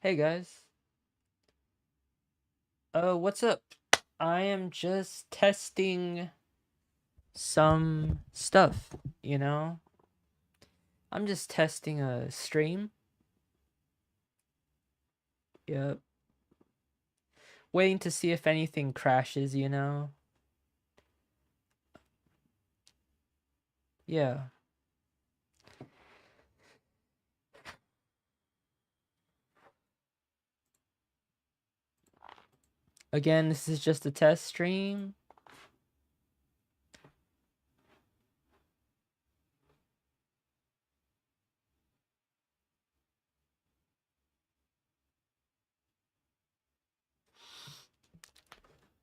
Hey guys. What's up? I am just testing some stuff, you know? I'm just testing a stream. Yep. Waiting to see if anything crashes. Yeah. Again, this is just a test stream.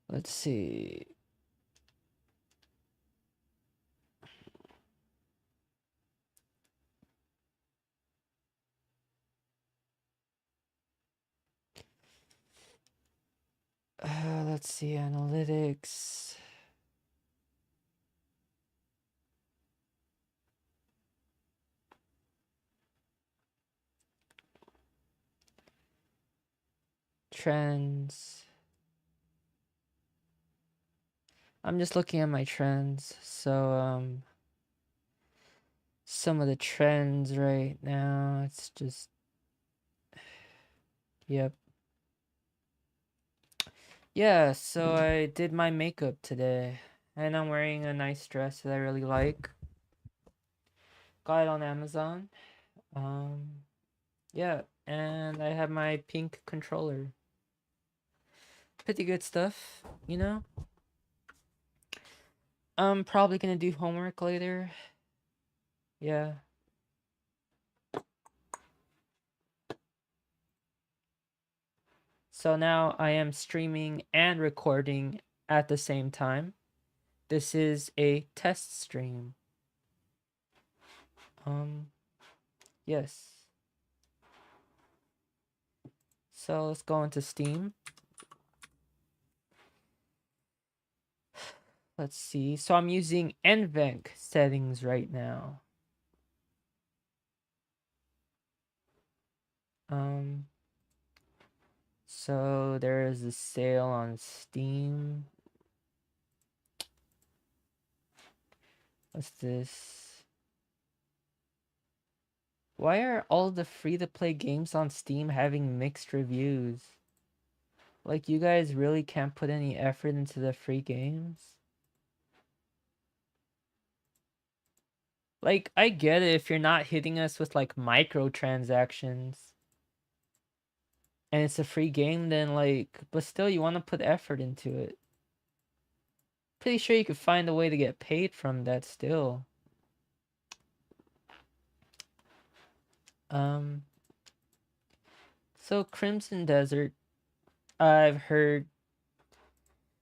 Let's see. Let's see analytics. Trends. I'm just looking at my trends. So, some of the trends right now, it's just, yep. Yeah, so I did my makeup today, and I'm wearing a nice dress that I really like. Got it on Amazon. Um, yeah, and I have my pink controller. Pretty good stuff. I'm probably gonna do homework later. Yeah. So now I am streaming and recording at the same time. This is a test stream. Yes. So let's go into Steam. Let's see. So I'm using NVENC settings right now. So there is a sale on Steam. What's this? Why are all the free-to-play games on Steam having mixed reviews? Like, you guys really can't put any effort into the free games? Like, I get it if you're not hitting us with, like, microtransactions. And it's a free game, then, like, but still, you want to put effort into it. Pretty sure you could find a way to get paid from that still. So Crimson Desert, I've heard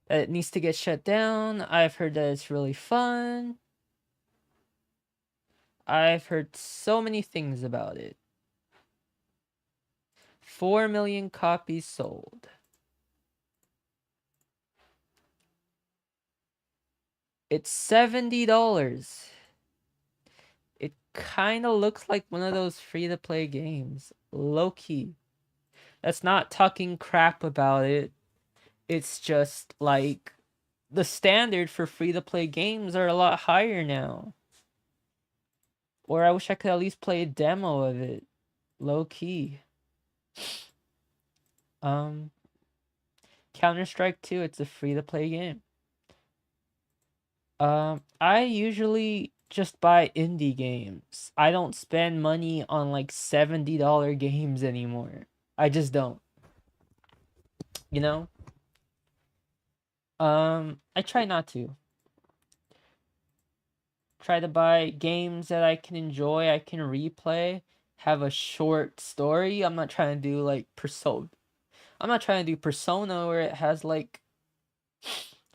that it needs to get shut down. I've heard that it's really fun. I've heard so many things about it. 4 million copies sold. It's $70. It kind of looks like one of those free-to-play games. Low-key. That's not talking crap about it. It's just like the standard for free-to-play games are a lot higher now. Or I wish I could at least play a demo of it. Low-key. Counter-Strike 2, it's a free-to-play game. I usually just buy indie games. I don't spend money on like $70 games anymore. I just don't. You know? I try not to. Try to buy games that I can enjoy, I can replay, have a short story. I'm not trying to do like Persona. I'm not trying to do Persona where it has like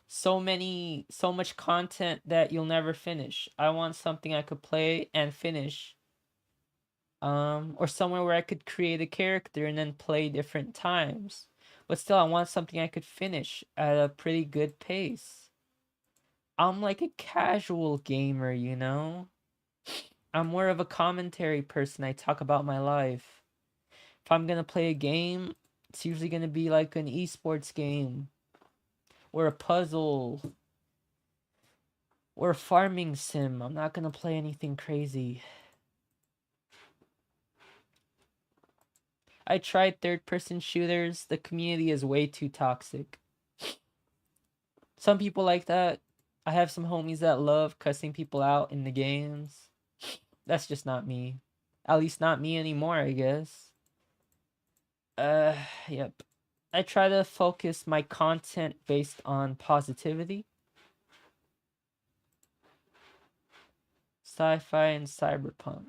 so much content that you'll never finish. I want something I could play and finish. Or somewhere where I could create a character and then play different times. But still, I want something I could finish at a pretty good pace. I'm like a casual gamer. I'm more of a commentary person. I talk about my life. If I'm gonna play a game, it's usually gonna be like an esports game or a puzzle or a farming sim. I'm not gonna play anything crazy. I tried third-person shooters. The community is way too toxic. Some people like that. I have some homies that love cussing people out in the games. That's just not me. At least not me anymore, I guess. Uh, yep. I try to focus my content based on positivity. Sci-fi and cyberpunk.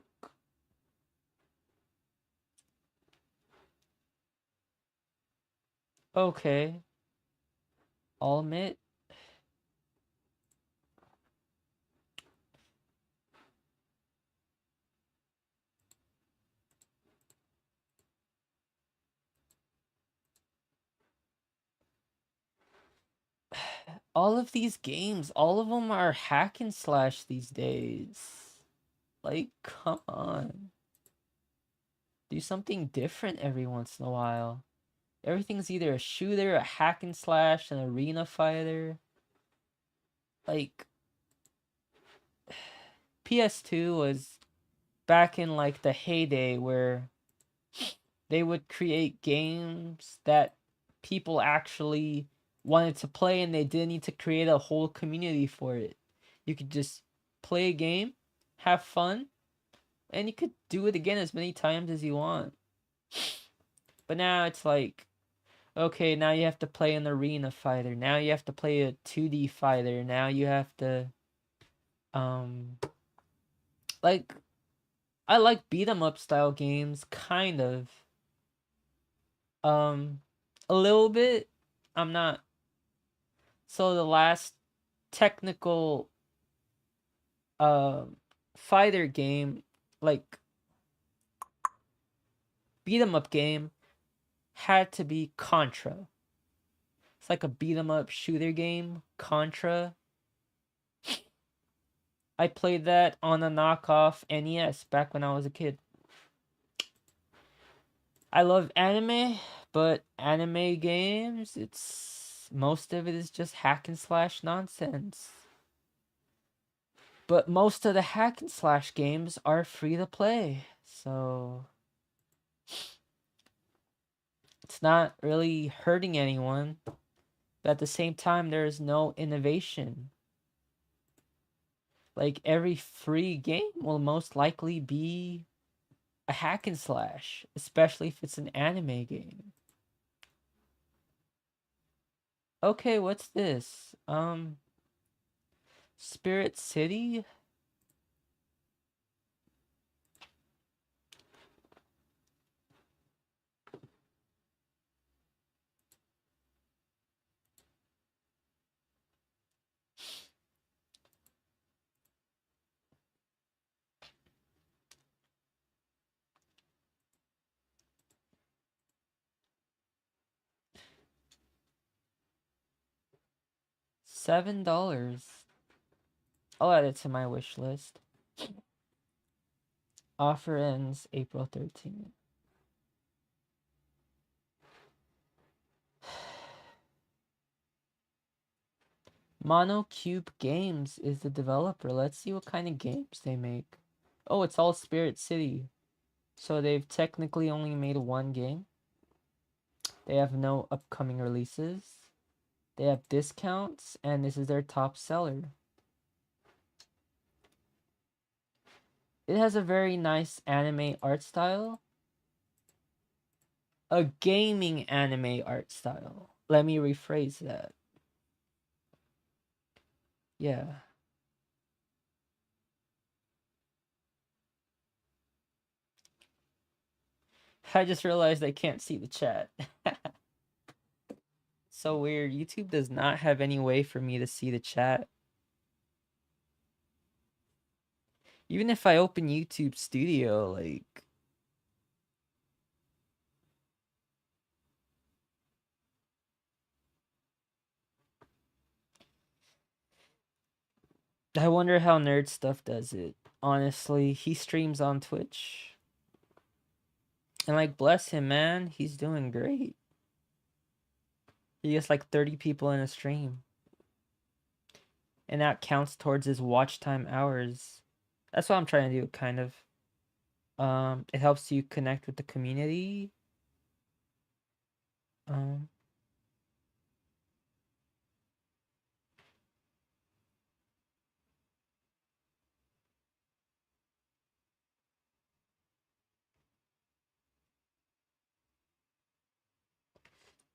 Okay. I'll admit. All of these games, all of them are hack and slash these days. Like, come on. Do something different every once in a while. Everything's either a shooter, a hack and slash, an arena fighter. Like, PS2 was back in like the heyday where they would create games that people actually wanted to play and they didn't need to create a whole community for it. You could just play a game, have fun, and you could do it again as many times as you want. But now it's like, okay, now you have to play an arena fighter. Now you have to play a 2D fighter. Now you have to um like I like beat 'em up style games kind of. Um a little bit. I'm not. So the last technical fighter game, like beat 'em up game, had to be Contra. It's like a beat 'em up shooter game, Contra. I played that on a knockoff NES back when I was a kid. I love anime, but anime games, it's most of it is just hack and slash nonsense. But most of the hack and slash games are free to play. So it's not really hurting anyone. But at the same time, there is no innovation. Like every free game will most likely be a hack and slash, especially if it's an anime game. Okay, what's this? Spirit City? $7. I'll add it to my wish list. Offer ends April 13th. Monocube Games is the developer. Let's see what kind of games they make. Oh, it's all Spirit City. So they've technically only made one game. They have no upcoming releases. They have discounts, and this is their top seller. It has a very nice anime art style. A gaming anime art style. Let me rephrase that. Yeah. I just realized I can't see the chat. So weird. YouTube does not have any way for me to see the chat. Even if I open YouTube Studio, like... I wonder how Nerd Stuff does it. Honestly, he streams on Twitch. And like, bless him, man. He's doing great. He gets like 30 people in a stream. And that counts towards his watch time hours. That's what I'm trying to do, kind of. It helps you connect with the community. Um,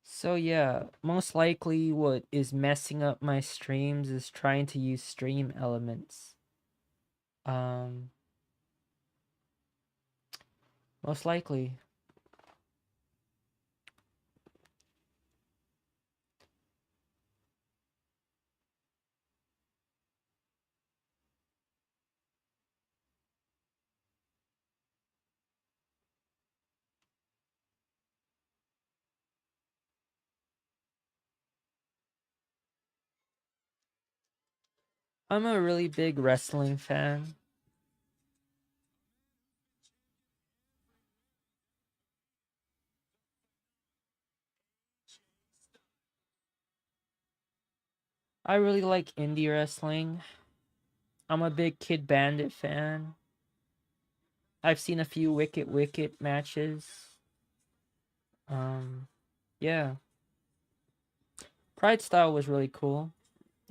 so yeah, most likely what is messing up my streams is trying to use stream elements. Um, Most likely. I'm a really big wrestling fan. I really like indie wrestling. I'm a big Kid Bandit fan. I've seen a few Wicked Wicked matches. Um, yeah. Pride Style was really cool.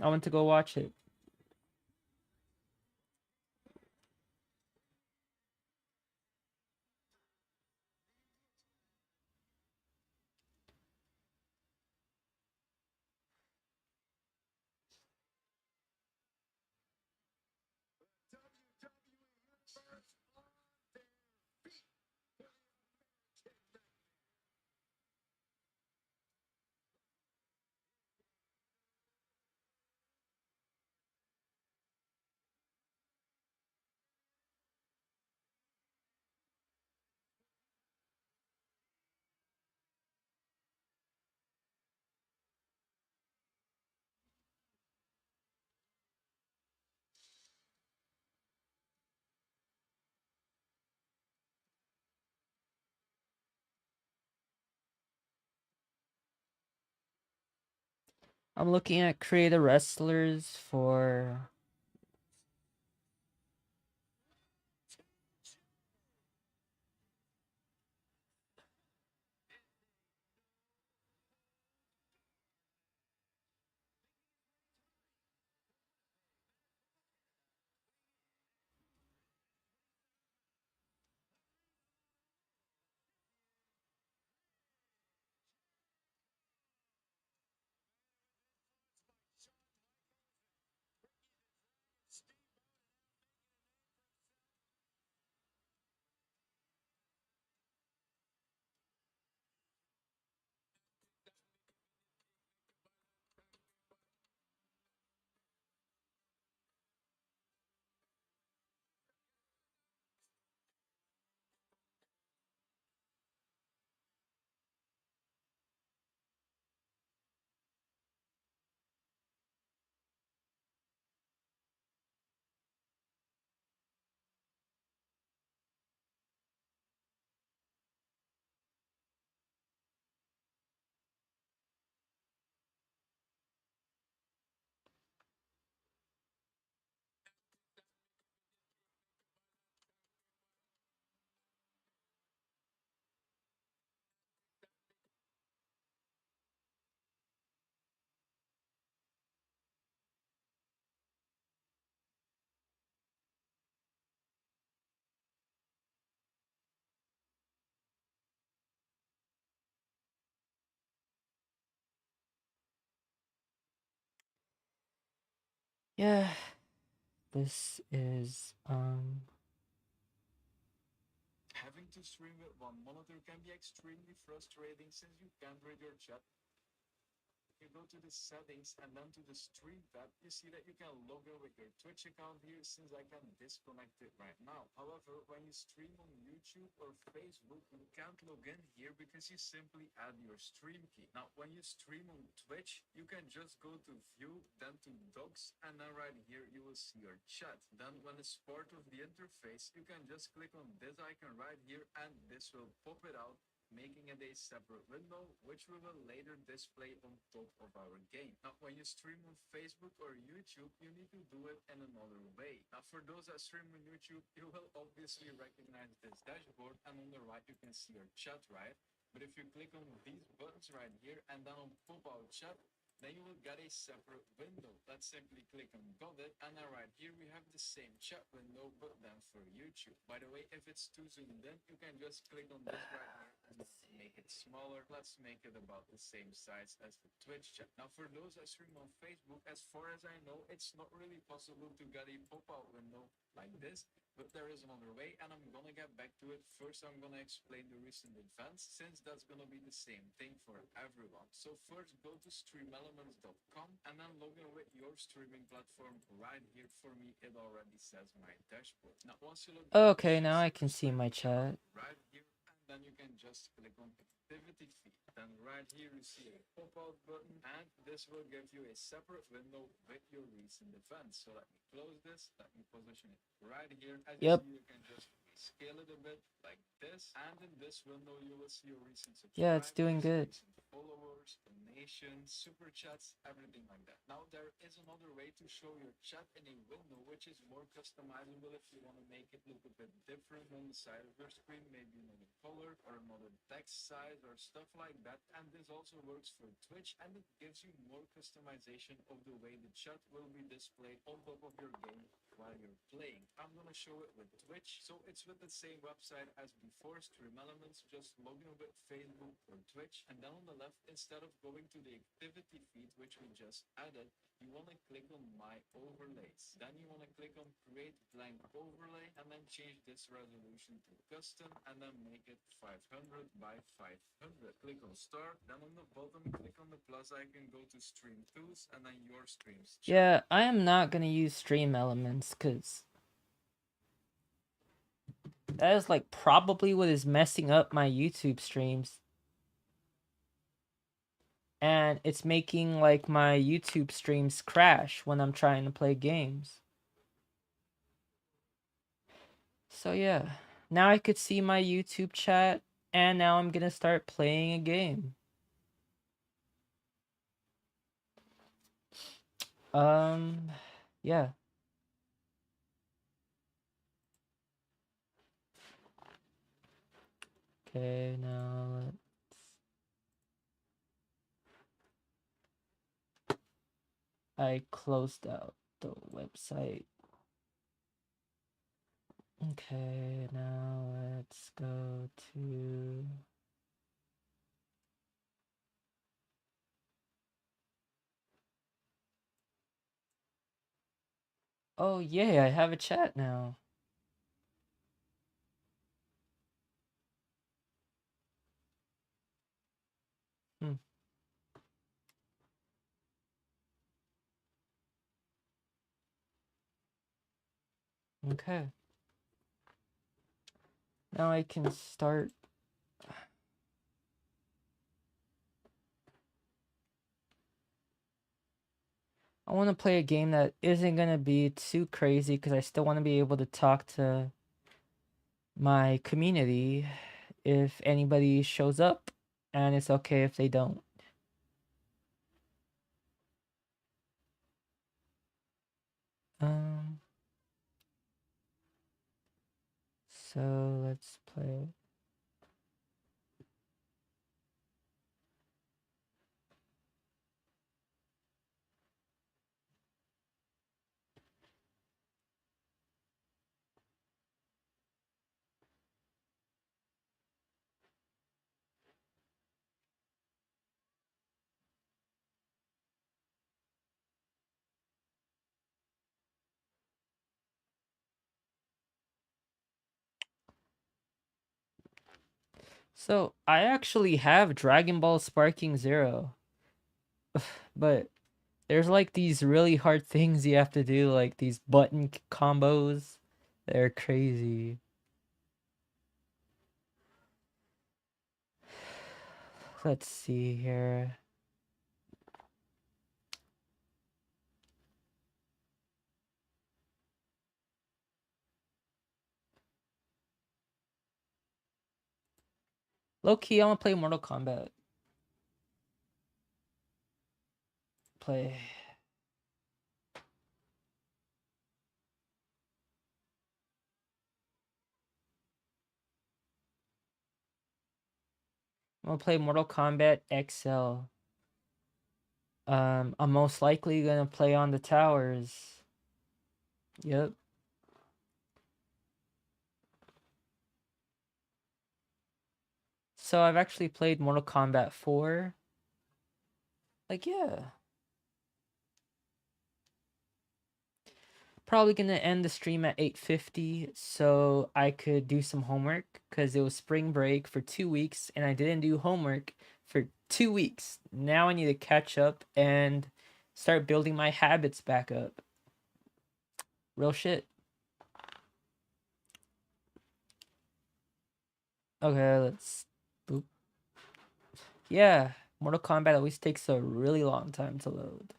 I went to go watch it. I'm looking at creator wrestlers for yeah. This is Having to stream with one monitor can be extremely frustrating since you can't read your chat. you go to the settings and then to the stream tab, you see that you can log in with your Twitch account here since I can disconnect it right now. However, when you stream on YouTube or Facebook, you can't log in here because you simply add your stream key. Now, when you stream on Twitch, you can just go to view, then to docs, and then right here you will see your chat. Then when it's part of the interface, you can just click on this icon right here and this will pop it out, making it a separate window, which we will later display on top of our game. Now, when you stream on Facebook or YouTube, you need to do it in another way. Now, for those that stream on YouTube, you will obviously recognize this dashboard, and on the right, you can see your chat, right? But if you click on these buttons right here and then on pop out chat, then you will get a separate window. Let's simply click on got it, and then right here we have the same chat window, but then for YouTube. By the way, if it's too zoomed in, you can just click on this right here and make it smaller. Let's make it about the same size as the Twitch chat. Now, for those that stream on Facebook, as far as I know, it's not really possible to get a pop-out window like this, but there is another way, and I'm gonna get back to it. First, I'm gonna explain the recent events, since that's gonna be the same thing for everyone. So first, go to streamelements.com and then log in with your streaming platform right here. For me, it already says my dashboard. Now, once you log in, Okay, now I can see my chat. right here, and then you can just click on activity feed. Then right here you see a pop-out button, and this will give you a separate window with your recent events. So let me close this, let me position it right here. As you Yep. see, you can just scale it a bit like this, and in this window you will see your recent Yeah, it's doing subscribers, good. recent followers, donations, super chats, everything like that. Now, there is another way to show your chat in a window, which is more customizable if you want to make it look a bit different on the side of your screen, maybe another color or another text size or stuff like that. And this also works for Twitch, and it gives you more customization of the way the chat will be displayed on top of your game while you're playing. I'm gonna show it with Twitch, so it's with the same website as before, Stream Elements. Just log in with Facebook or Twitch, and then on the left, instead of going to the activity feed, which we just added, you want to click on My Overlays. Then you want to click on Create Blank Overlay, and then change this resolution to Custom, and then make it 500 by 500. Click on Start, then on the bottom, click on the plus icon, go to Stream Tools, and then your streams. Yeah, I am not gonna use Stream Elements because that is like probably what is messing up my YouTube streams. And it's making like my YouTube streams crash when I'm trying to play games. So yeah, now I could see my YouTube chat, and now I'm gonna start playing a game. Yeah. Okay, now I closed out the website. Okay, now let's go to... Oh, yay, I have a chat now. Hmm. Okay. Now I can start. I want to play a game that isn't going to be too crazy because I still want to be able to talk to my community if anybody shows up, and it's okay if they don't. So let's play. So I actually have Dragon Ball Sparking Zero. But there's like these really hard things you have to do, like these button combos. They're crazy. Let's see here. Low key, I want to play Mortal Kombat. Play. I'm gonna play Mortal Kombat XL. I'm most likely gonna play on the towers. Yep. So I've actually played Mortal Kombat 4. Like, yeah. Probably gonna end the stream at 8:50 so I could do some homework because it was spring break for 2 weeks and I didn't do homework for 2 weeks. Now I need to catch up and start building my habits back up. Real shit. Okay, let's boop. Yeah, Mortal Kombat always takes a really long time to load.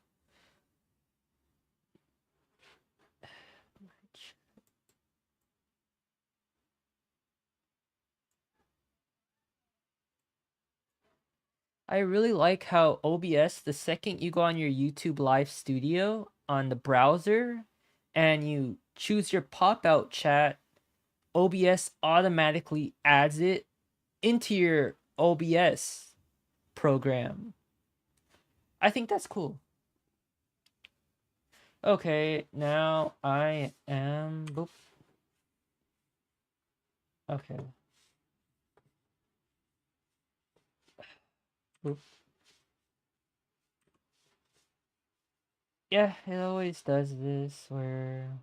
I really like how OBS, the second you go on your YouTube Live Studio on the browser and you choose your pop out chat, OBS automatically adds it into your OBS program. I think that's cool. Okay, now I am. Boop. Okay. Boop. Yeah, it always does this where.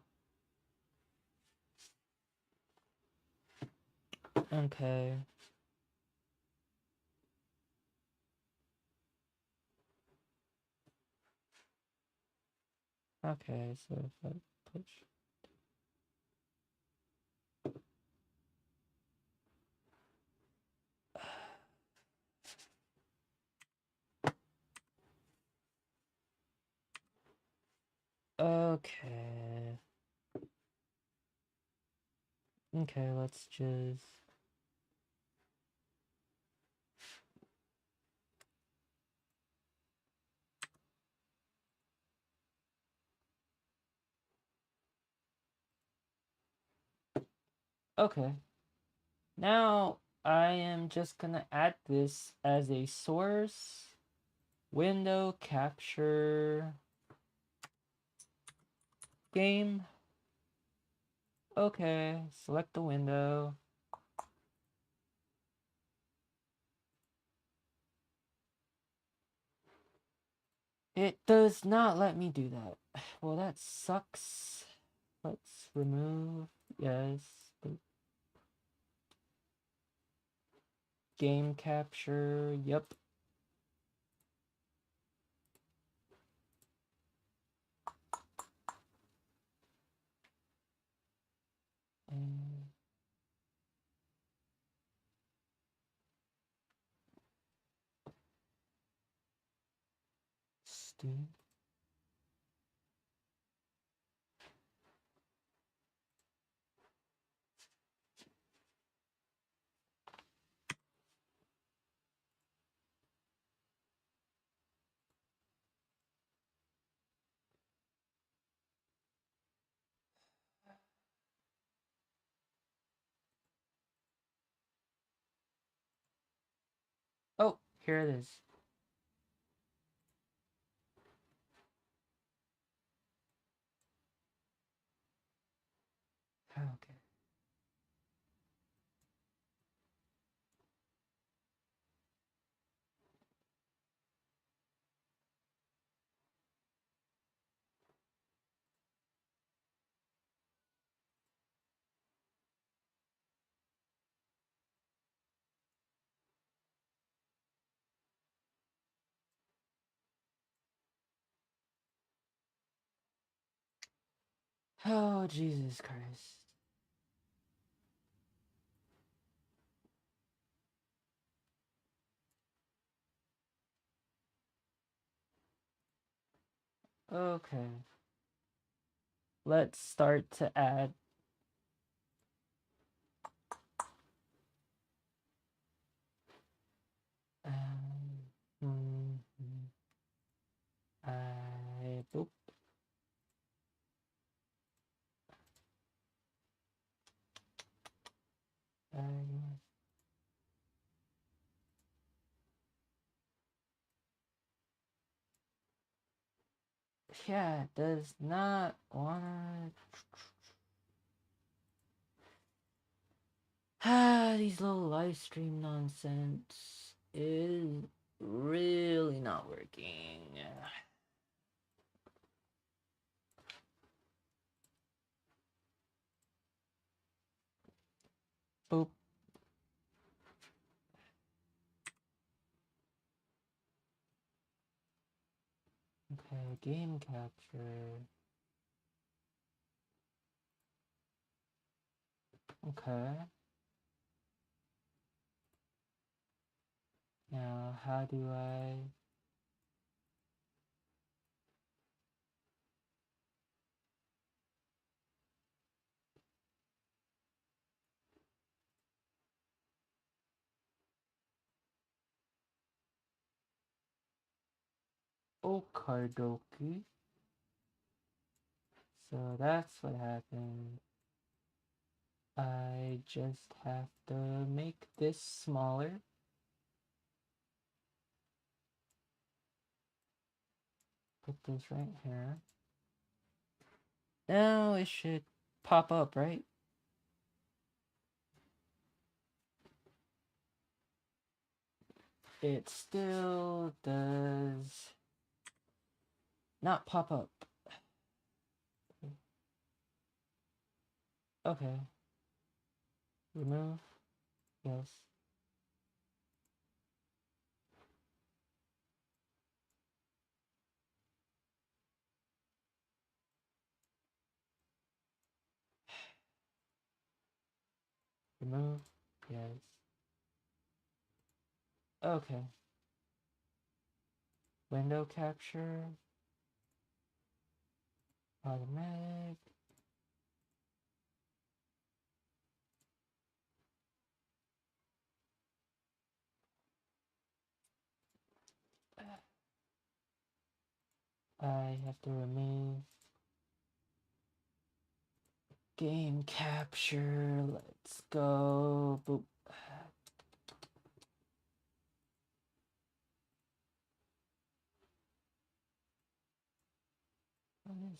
Okay. Okay, so if I push. Okay. Okay, let's just. Okay. Now I am just gonna add this as a source window capture game. Okay, select the window. It does not let me do that. Well, that sucks. Let's remove. Yes. Game capture. Yep. And Steam. Oh, here it is. Okay. Oh, Jesus Christ. Okay. Let's start to add. Um, boop. I, yeah, does not wanna. These little live stream nonsense is really not working. Boop. Okay, game capture. Okay. Now, how do I... Okardoki. So that's what happened. I just have to make this smaller. Put this right here. Now it should pop up, right? It still does not pop up. Okay. Remove. Yes. Remove. Yes. Okay. Window capture. Automatic. I have to remove game capture. Let's go. Boop. What is?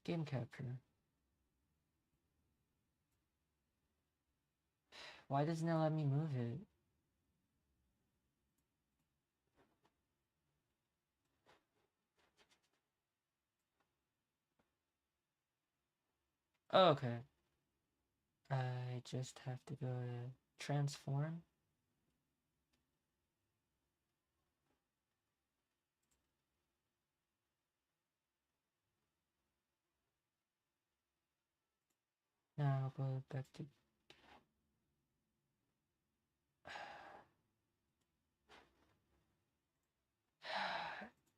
Game capture. Why doesn't it let me move it? Oh, okay. I just have to go to transform. Now go back to...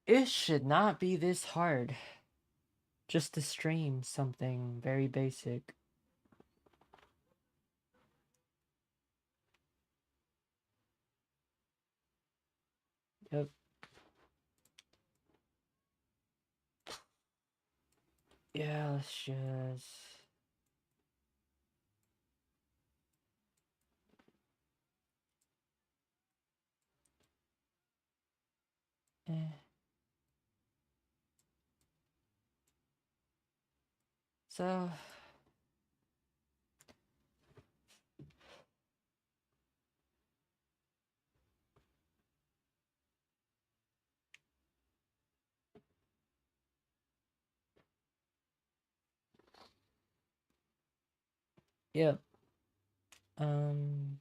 It should not be this hard. Just to stream something very basic. Yep. Yeah, let's just... Eh. So... Yep. Um...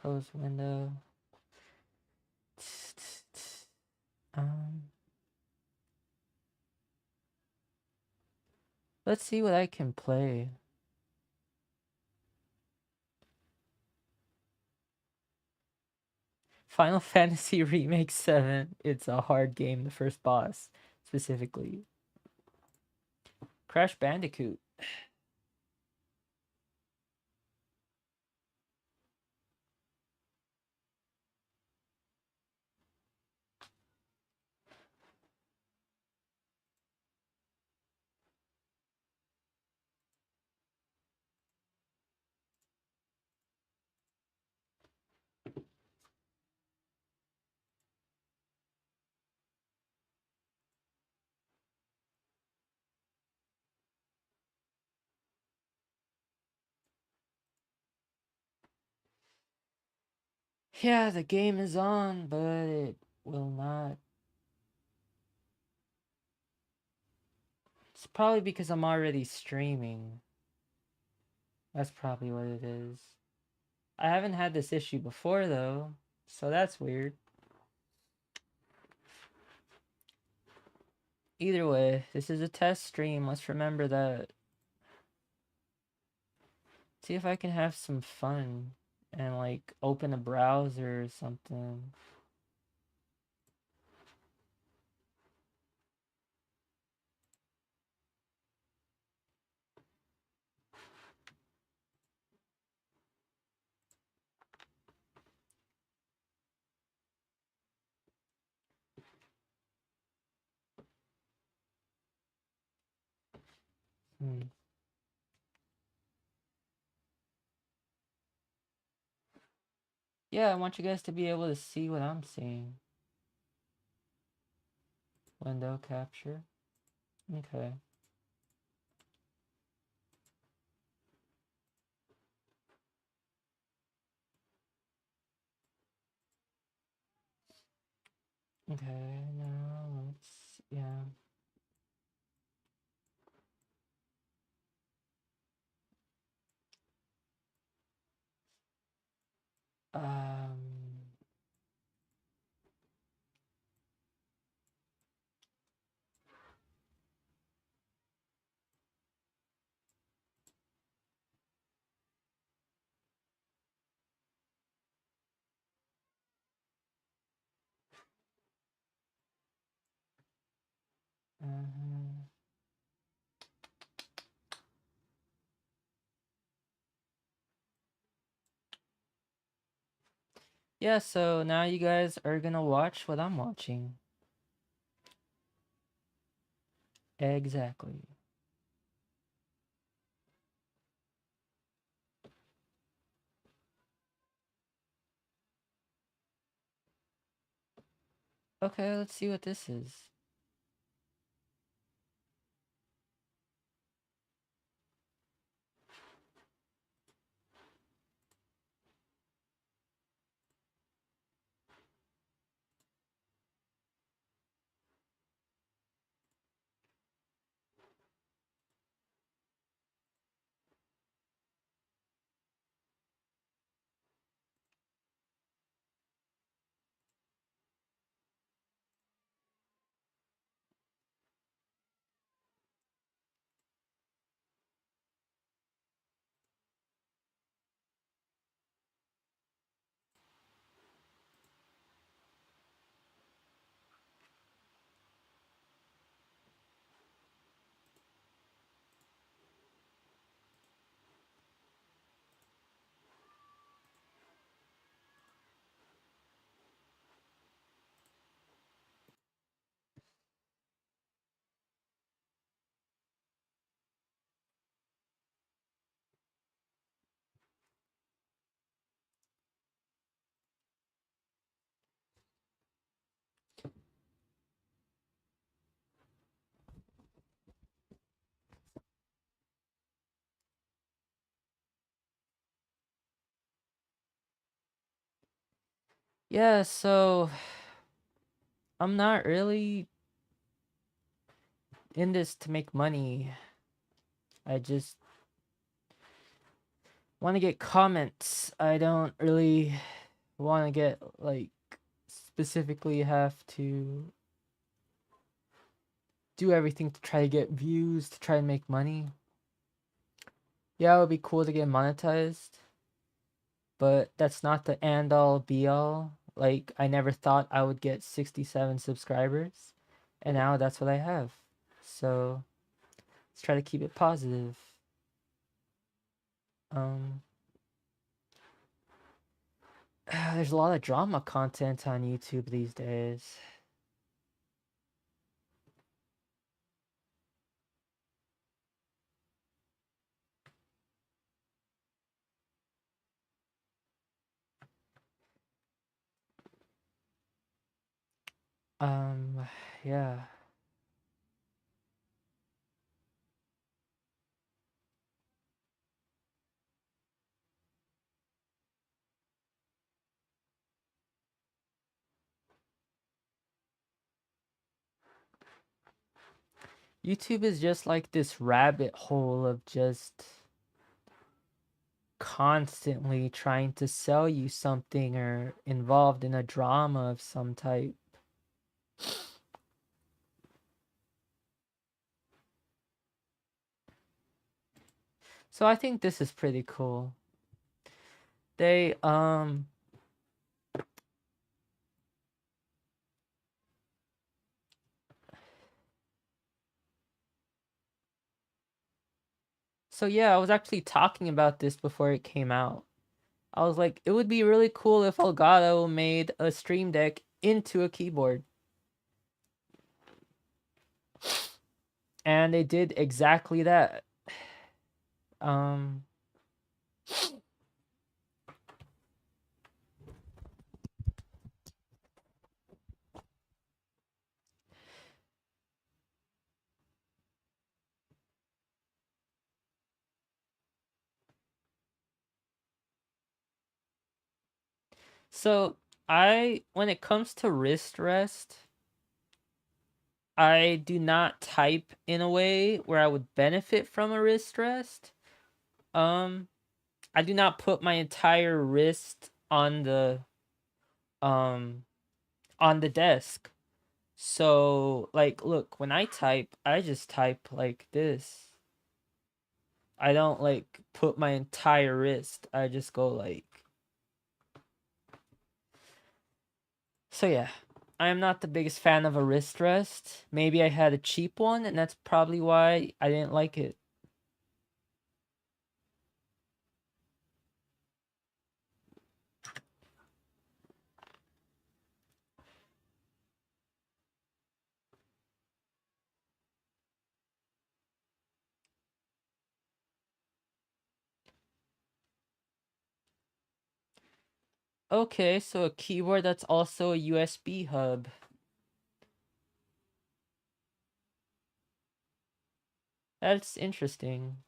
Close window. Um, let's see what I can play. Final Fantasy Remake 7. It's a hard game, the first boss, specifically. Crash Bandicoot. Yeah, the game is on, but it will not. It's probably because I'm already streaming. That's probably what it is. I haven't had this issue before, though, so that's weird. Either way, this is a test stream. Let's remember that. See if I can have some fun and, like, open a browser or something. Yeah, I want you guys to be able to see what I'm seeing. Window capture. Okay. Okay, now let's, yeah. Um, uh Yeah, so now you guys are gonna watch what I'm watching. Exactly. Okay, let's see what this is. Yeah, so I'm not really in this to make money. I just want to get comments. I don't really want to get like specifically have to do everything to try to get views to try and make money. Yeah, it would be cool to get monetized, but that's not the end all be all. Like, I never thought I would get 67 subscribers, and now that's what I have. So, let's try to keep it positive. Um, there's a lot of drama content on YouTube these days. Um, yeah. YouTube is just like this rabbit hole of just constantly trying to sell you something or involved in a drama of some type. So I think this is pretty cool. They so yeah, I was actually talking about this before it came out. I was like, it would be really cool if Elgato made a Stream Deck into a keyboard. And they did exactly that. Um so when it comes to wrist rest, I do not type in a way where I would benefit from a wrist rest. Um, I do not put my entire wrist um on the desk. So like look, when I type, I just type like this. I don't like put my entire wrist. I just go like so yeah. I am not the biggest fan of a wrist rest. Maybe I had a cheap one and that's probably why I didn't like it. Okay, so a keyboard that's also a USB hub. That's interesting.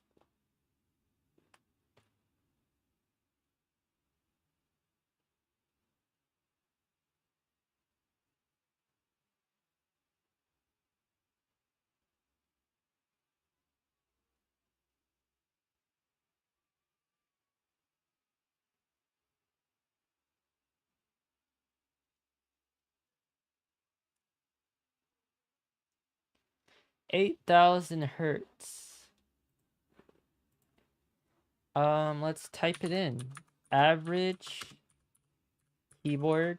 $8,000 Hz. Let's type it in. Average keyboard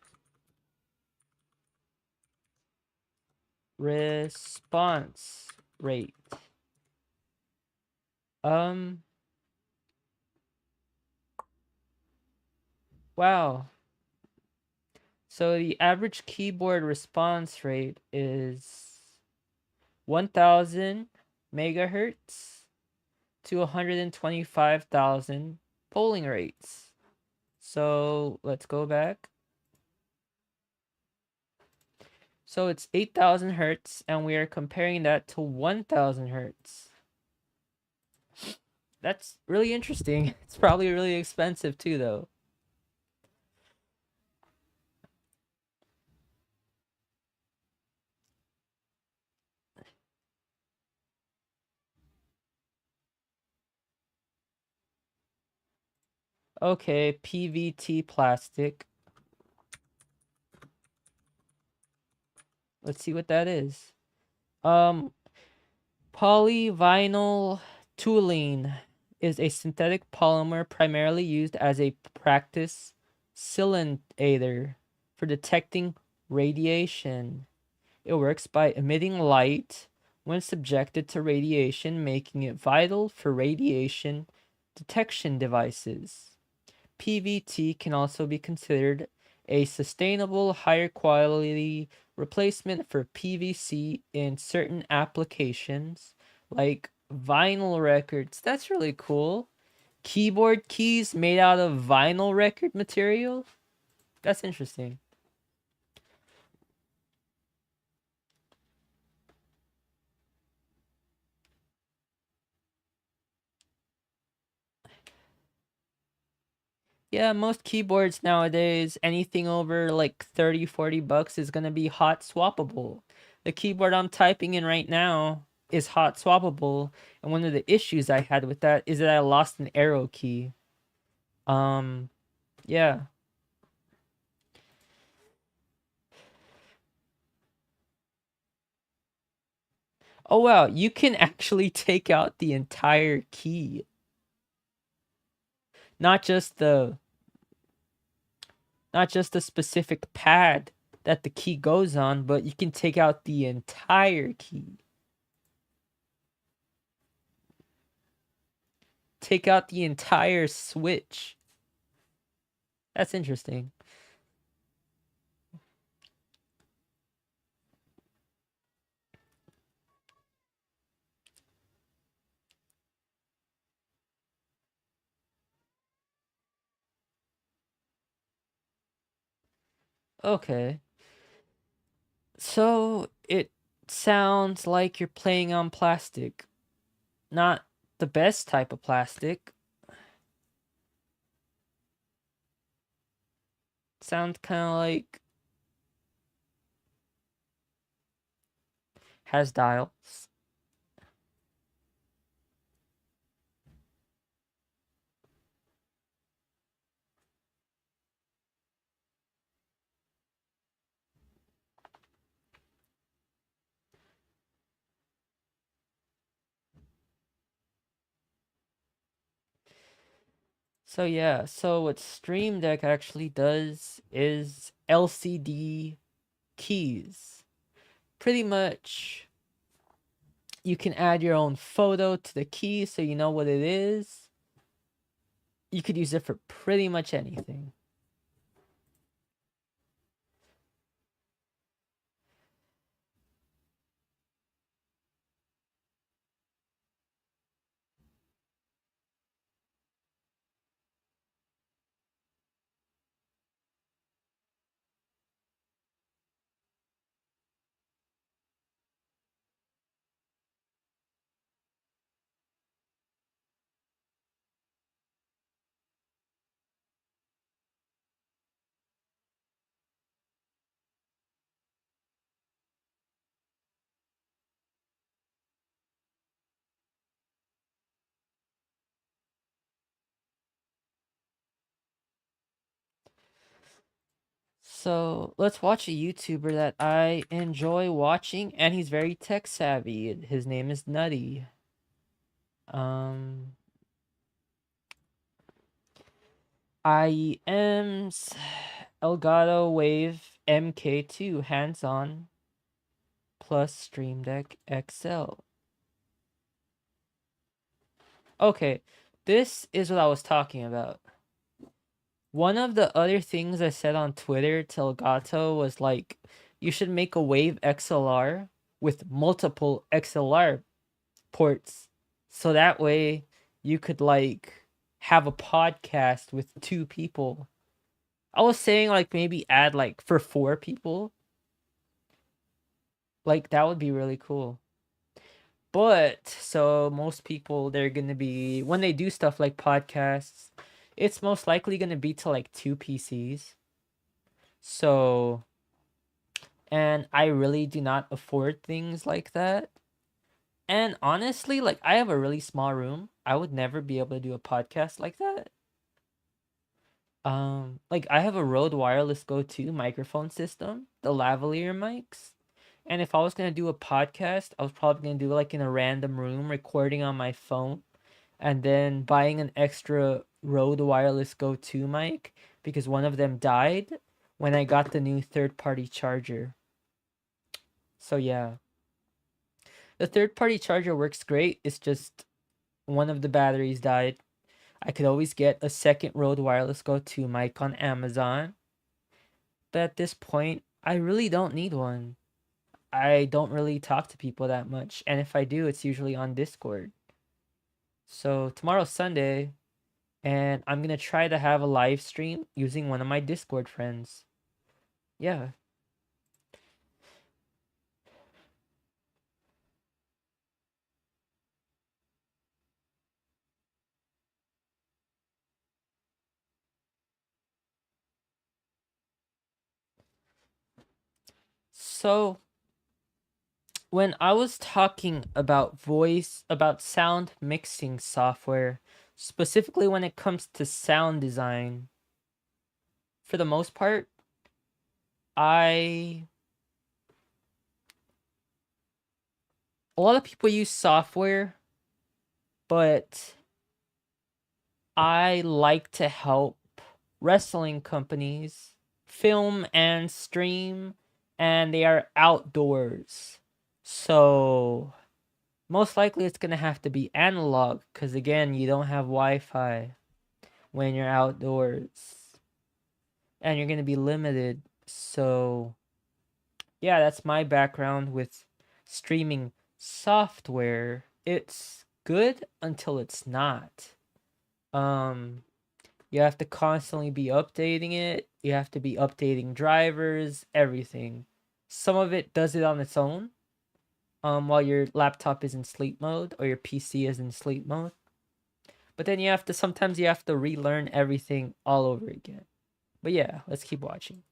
response rate. Um, wow. So the average keyboard response rate is 1000 megahertz to 125,000 polling rates. So let's go back. So it's 8,000 hertz, and we are comparing that to 1,000 hertz. That's really interesting. It's probably really expensive too, though. Okay, PVT plastic. Let's see what that is. Um, Polyvinyl toluene is a synthetic polymer primarily used as a practice cylinder for detecting radiation. It works by emitting light when subjected to radiation, making it vital for radiation detection devices. PVT can also be considered a sustainable, higher quality replacement for PVC in certain applications, like vinyl records. That's really cool. Keyboard keys made out of vinyl record material? That's interesting. Yeah, most keyboards nowadays, anything over like 30, 40 bucks is going to be hot swappable. The keyboard I'm typing in right now is hot swappable, and one of the issues I had with that is that I lost an arrow key. Um, yeah. Oh wow, you can actually take out the entire key. Not just the not just the specific pad that the key goes on, but you can take out the entire key. Take out the entire switch. That's interesting. Okay. So it sounds like you're playing on plastic. Not the best type of plastic. Sounds kind of like has dials. So yeah, so what Stream Deck actually does is LCD keys. Pretty much you can add your own photo to the key so you know what it is. You could use it for pretty much anything. So let's watch a YouTuber that I enjoy watching, and he's very tech savvy. His name is Nutty. Um, IEM's Elgato Wave MK2 hands-on plus Stream Deck XL. Okay, this is what I was talking about. One of the other things I said on Twitter to Elgato was like, you should make a Wave XLR with multiple XLR ports, so that way you could like have a podcast with two people. I was saying like maybe add like for four people. Like that would be really cool. But so most people they're gonna be when they do stuff like podcasts, it's most likely gonna be to like two PCs. So and I really do not afford things like that. And honestly, like I have a really small room. I would never be able to do a podcast like that. Like I have a Rode Wireless Go 2 microphone system, the lavalier mics, And if I was gonna do a podcast, I was probably gonna do like in a random room, recording on my phone, and then buying an extra Rode wireless Go 2 mic because one of them died when I got the new third-party charger. So yeah, the third-party charger works great. It's just one of the batteries died. I could always get a second Rode wireless Go 2 mic on Amazon, but at this point, I really don't need one. I don't really talk to people that much, and if I do, it's usually on Discord. So tomorrow's Sunday, and I'm gonna try to have a live stream using one of my Discord friends. Yeah. So when I was talking about about sound mixing software, specifically when it comes to sound design, for the most part, I a lot of people use software, but I like to help wrestling companies film and stream, and they are outdoors. So most likely it's going to have to be analog because, again, you don't have Wi Fi when you're outdoors and you're going to be limited. So, yeah, that's my background with streaming software. It's good until it's not. Um, You have to constantly be updating it. You have to be updating drivers, everything. Some of it does it on its own, while your laptop is in sleep mode or your PC is in sleep mode. But then sometimes you have to relearn everything all over again. But yeah, let's keep watching.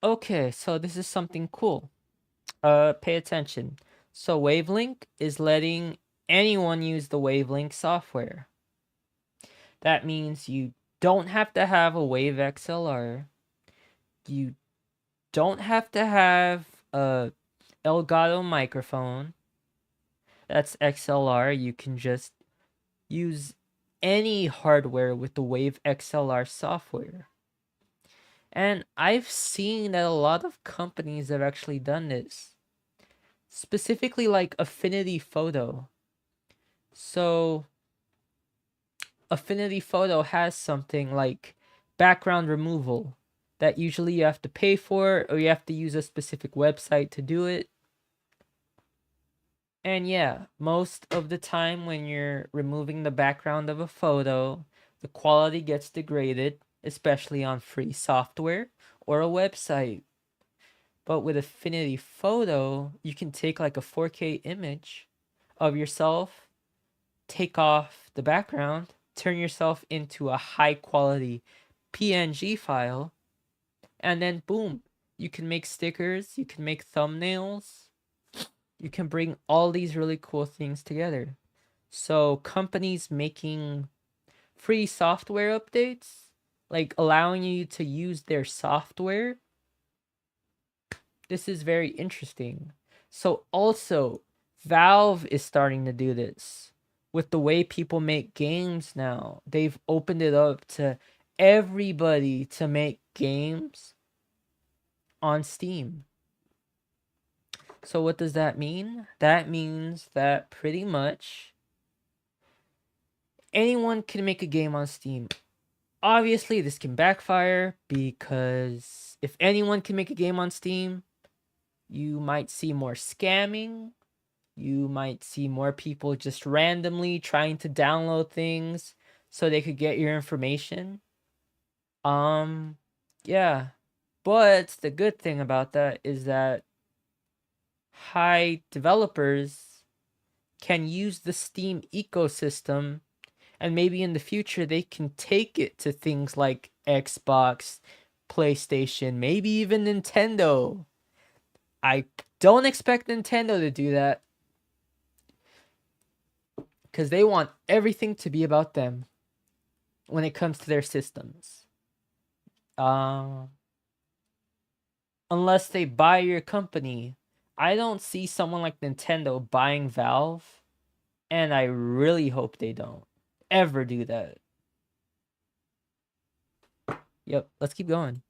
Okay, so this is something cool. Pay attention. So Wavelink is letting anyone use the Wavelink software. That means you don't have to have a Wave XLR. You don't have to have a Elgato microphone. That's XLR. You can just use any hardware with the Wave XLR software. And I've seen that a lot of companies have actually done this. Specifically like Affinity Photo. So Affinity Photo has something like background removal that usually you have to pay for or you have to use a specific website to do it. And yeah, most of the time when you're removing the background of a photo, the quality gets degraded, especially on free software or a website. But with Affinity Photo, you can take like a 4K image of yourself, take off the background, turn yourself into a high quality PNG file, and then boom, you can make stickers, you can make thumbnails, you can bring all these really cool things together. So companies making free software updates, like allowing you to use their software, this is very interesting. So also, Valve is starting to do this with the way people make games now. They've opened it up to everybody to make games on Steam. So what does that mean? That means that pretty much anyone can make a game on Steam. Obviously, this can backfire because if anyone can make a game on Steam, you might see more scamming. You might see more people just randomly trying to download things so they could get your information. Yeah. But the good thing about that is that high developers can use the Steam ecosystem, and maybe in the future they can take it to things like Xbox, PlayStation, maybe even Nintendo. I don't expect Nintendo to do that because they want everything to be about them when it comes to their systems. Uh, unless they buy your company. I don't see someone like Nintendo buying Valve, and I really hope they don't ever do that. Yep, let's keep going.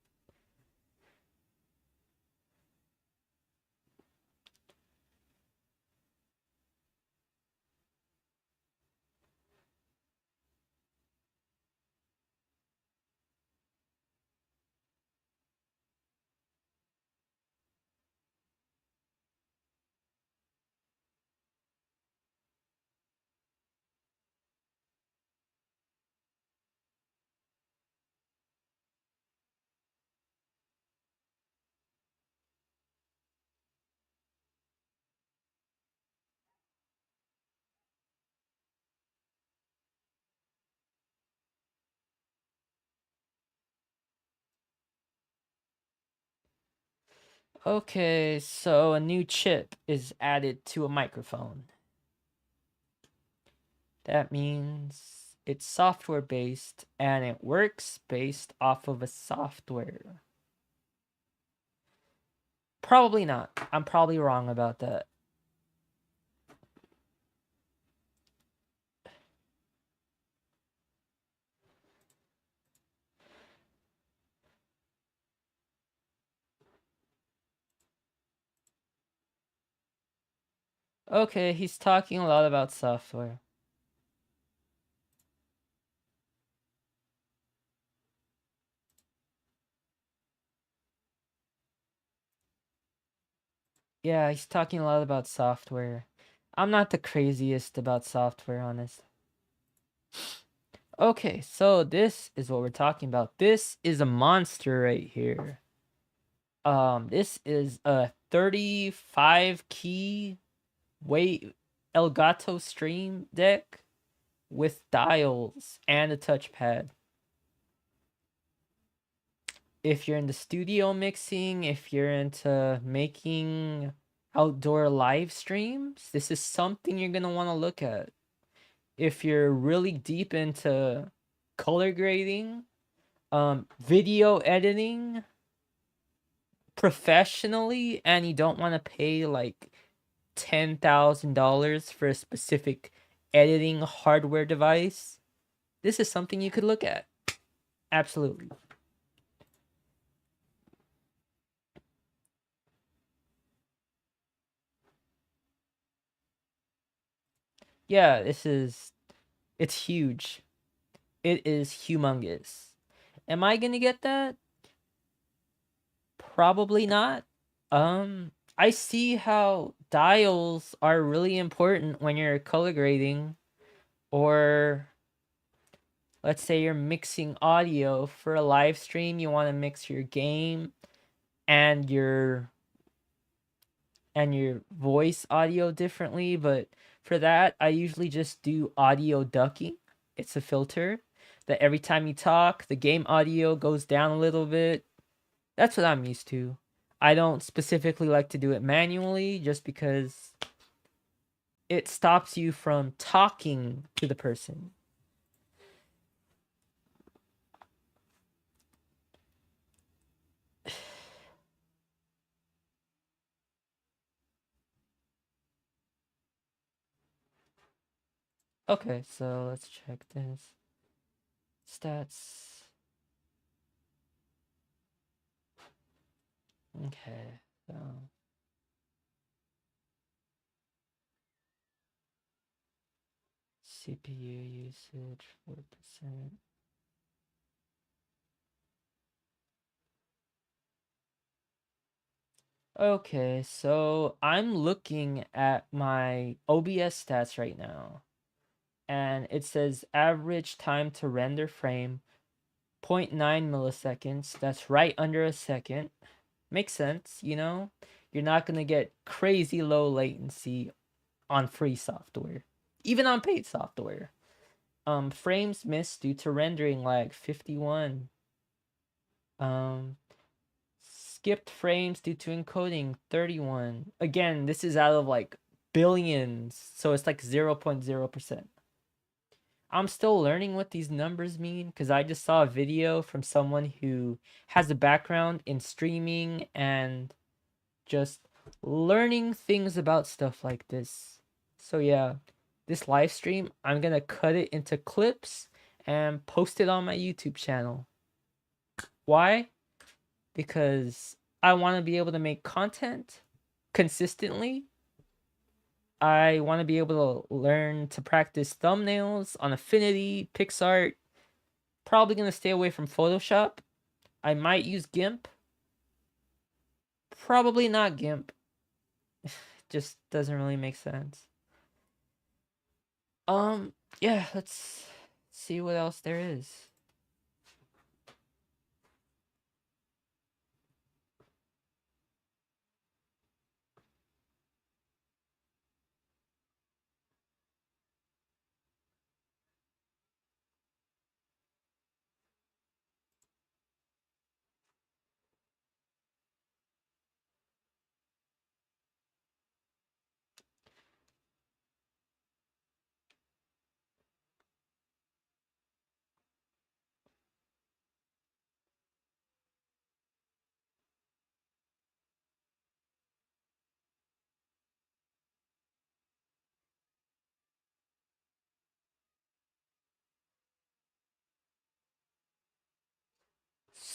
Okay, so a new chip is added to a microphone. That means it's software based and it works based off of a software. Probably not. I'm probably wrong about that. Okay, he's talking a lot about software. Yeah, he's talking a lot about software. I'm not the craziest about software, honest. Okay, so this is what we're talking about. This is a monster right here. This is a 35 key wait Elgato Stream Deck with dials and a touchpad. If you're into studio mixing, if you're into making outdoor live streams, this is something you're going to want to look at. If you're really deep into color grading, video editing professionally, and you don't want to pay like $10,000 for a specific editing hardware device, this is something you could look at. Absolutely. Yeah, it's huge. It is humongous. Am I gonna get that? Probably not. I see how dials are really important when you're color grading, or let's say you're mixing audio for a live stream, you want to mix your game and your voice audio differently, but for that I usually just do audio ducking. It's a filter that every time you talk, the game audio goes down a little bit. That's what I'm used to. I don't specifically like to do it manually just because it stops you from talking to the person. Okay, so let's check this. Stats. Okay, so CPU usage 4%. Okay, so I'm looking at my OBS stats right now, and it says average time to render frame 0.9 milliseconds. That's right under a second. Makes sense, You're not going to get crazy low latency on free software, even on paid software. Frames missed due to rendering lag 51. Um, skipped frames due to encoding 31. Again, this is out of like billions, so it's like 0.0%. I'm still learning what these numbers mean because I just saw a video from someone who has a background in streaming and just learning things about stuff like this. So yeah, this live stream, I'm gonna cut it into clips and post it on my YouTube channel. Why? Because I want to be able to make content consistently. I want to be able to learn to practice thumbnails on Affinity, PixArt. Probably gonna stay away from Photoshop. I might use GIMP. Probably not GIMP. Just doesn't really make sense. Yeah, let's see what else there is.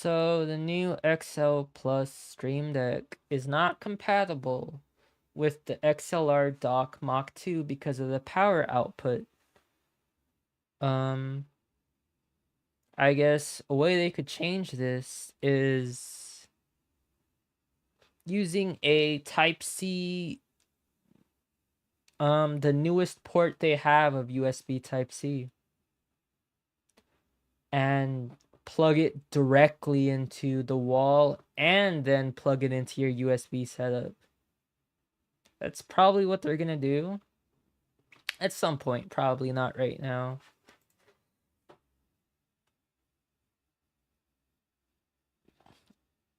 So the new XL Plus Stream Deck is not compatible with the XLR dock Mach 2 because of the power output. Um, I guess a way they could change this is using a Type C, the newest port they have of USB Type C, and plug it directly into the wall and then plug it into your USB setup. That's probably what they're gonna do at some point, probably not right now.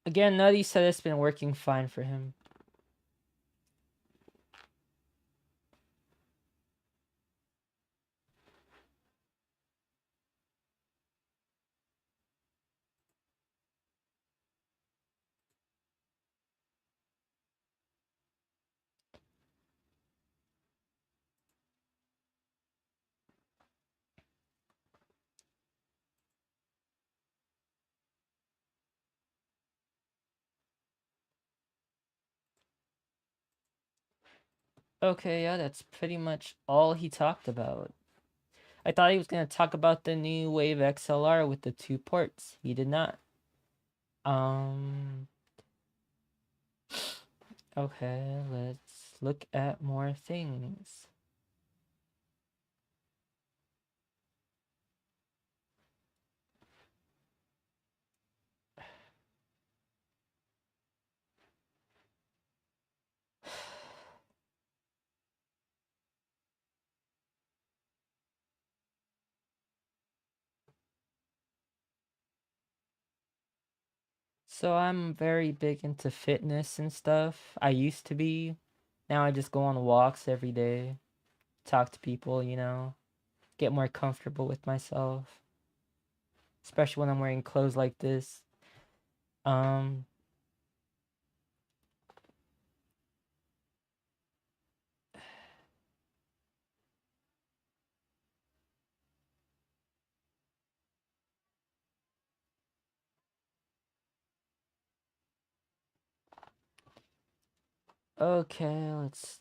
Again, Nutty said it's been working fine for him. Okay, yeah, that's pretty much all he talked about. I thought he was going to talk about the new Wave XLR with the 2 ports. He did not. Okay, let's look at more things. So I'm very big into fitness and stuff. I used to be. Now I just go on walks every day, talk to people, get more comfortable with myself, especially when I'm wearing clothes like this. Um okay, let's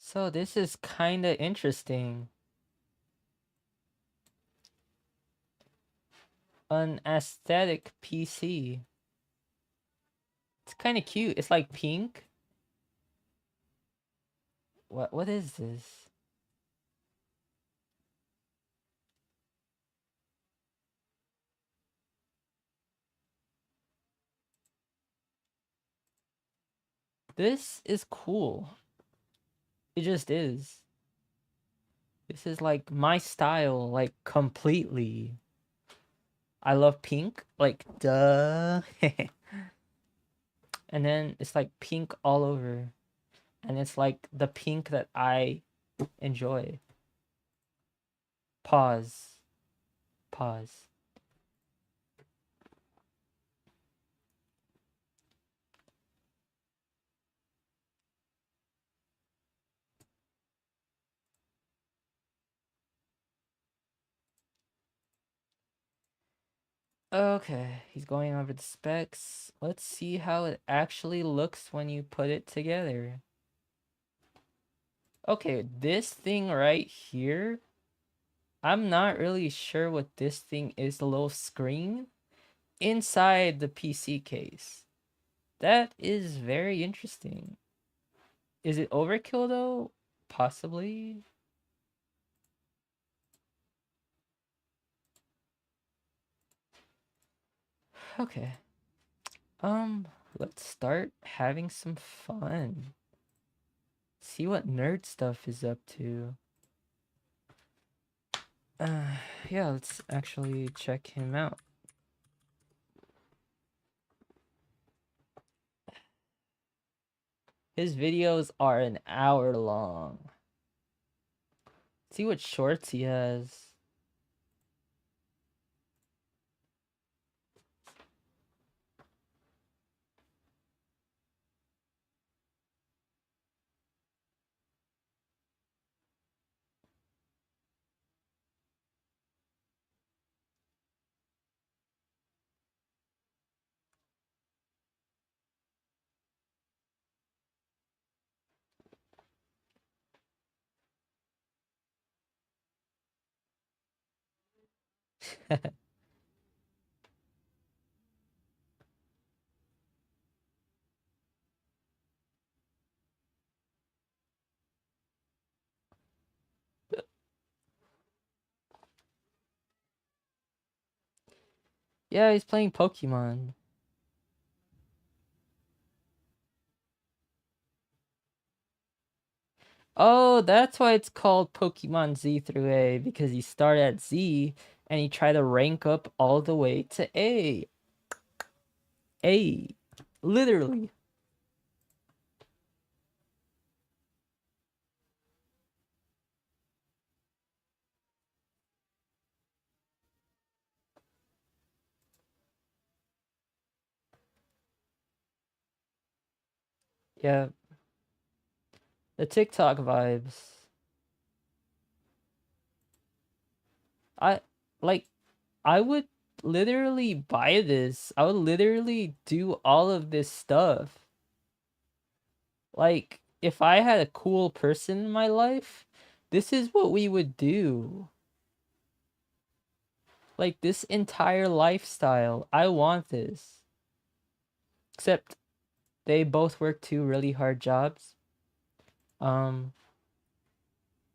So this is kind of interesting. an aesthetic PC. It's kind of cute. It's like pink. What is this? This is cool. It just is. This is like my style, like completely. I love pink, like duh. And then it's like pink all over. And it's like the pink that I enjoy. Pause. Pause. Okay, he's going over the specs. Let's see how it actually looks when you put it together. Okay, this thing right here, I'm not really sure what this thing is, the little screen inside the PC case. That is very interesting. Is it overkill though? Possibly. Okay. Let's start having some fun. See what nerd stuff is up to. Yeah, let's actually check him out. His videos are an hour long. See what shorts he has. Yeah, he's playing Pokemon. Oh, that's why it's called Pokemon Z through A, because he started at Z and he tried to rank up all the way to A. A. Literally. Yeah. The TikTok vibes. I like I would literally buy this. I would literally do all of this stuff. Like, if I had a cool person in my life, this is what we would do. Like, this entire lifestyle. I want this. Except they both work two really hard jobs. Um,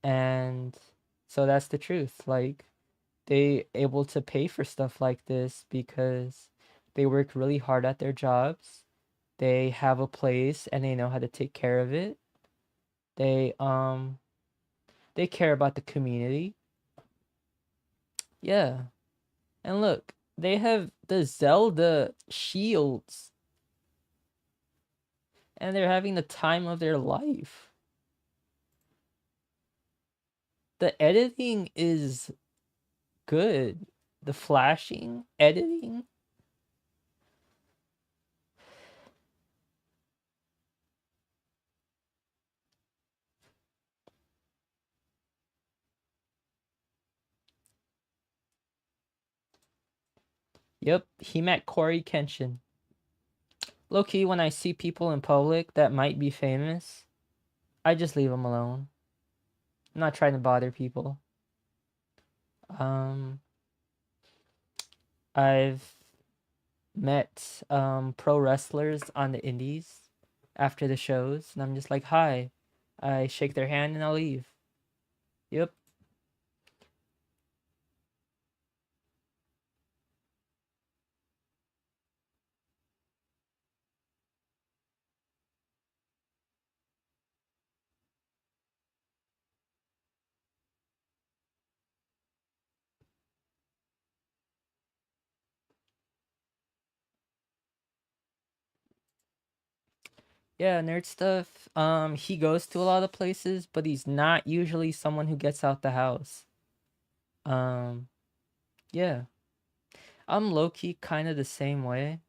and so that's the truth. Like, they able to pay for stuff like this because they work really hard at their jobs. They have a place and they know how to take care of it. They they care about the community. Yeah. And look, they have the Zelda shields and they're having the time of their life. The editing is good. The flashing, editing. Yep, he met Corey Kenshin. Low key, when I see people in public that might be famous, I just leave them alone. I'm not trying to bother people. Um, I've met pro wrestlers on the indies after the shows, and I'm just like, hi. I shake their hand and I'll leave. Yep. Yeah, nerd stuff. He goes to a lot of places, but he's not usually someone who gets out the house. Um, yeah. I'm low key kind of the same way.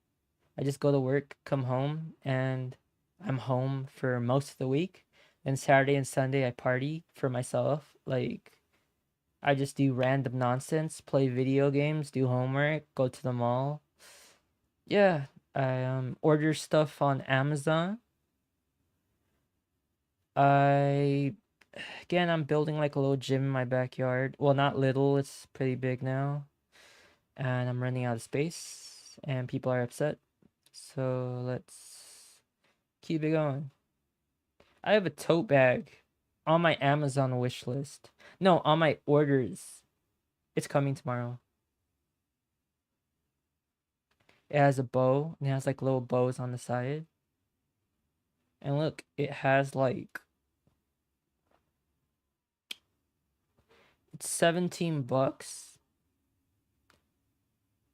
I just go to work, come home, and I'm home for most of the week. And Saturday and Sunday I party for myself. Like I just do random nonsense, play video games, do homework, go to the mall. Yeah, I order stuff on Amazon. I again I'm building like a little gym in my backyard. Well, not little, it's pretty big now. And I'm running out of space and people are upset. So let's keep it going. I have a tote bag on my Amazon wish list. No, on my orders. It's coming tomorrow. It has a bow and it has like little bows on the side. And look, it has like it's 17 bucks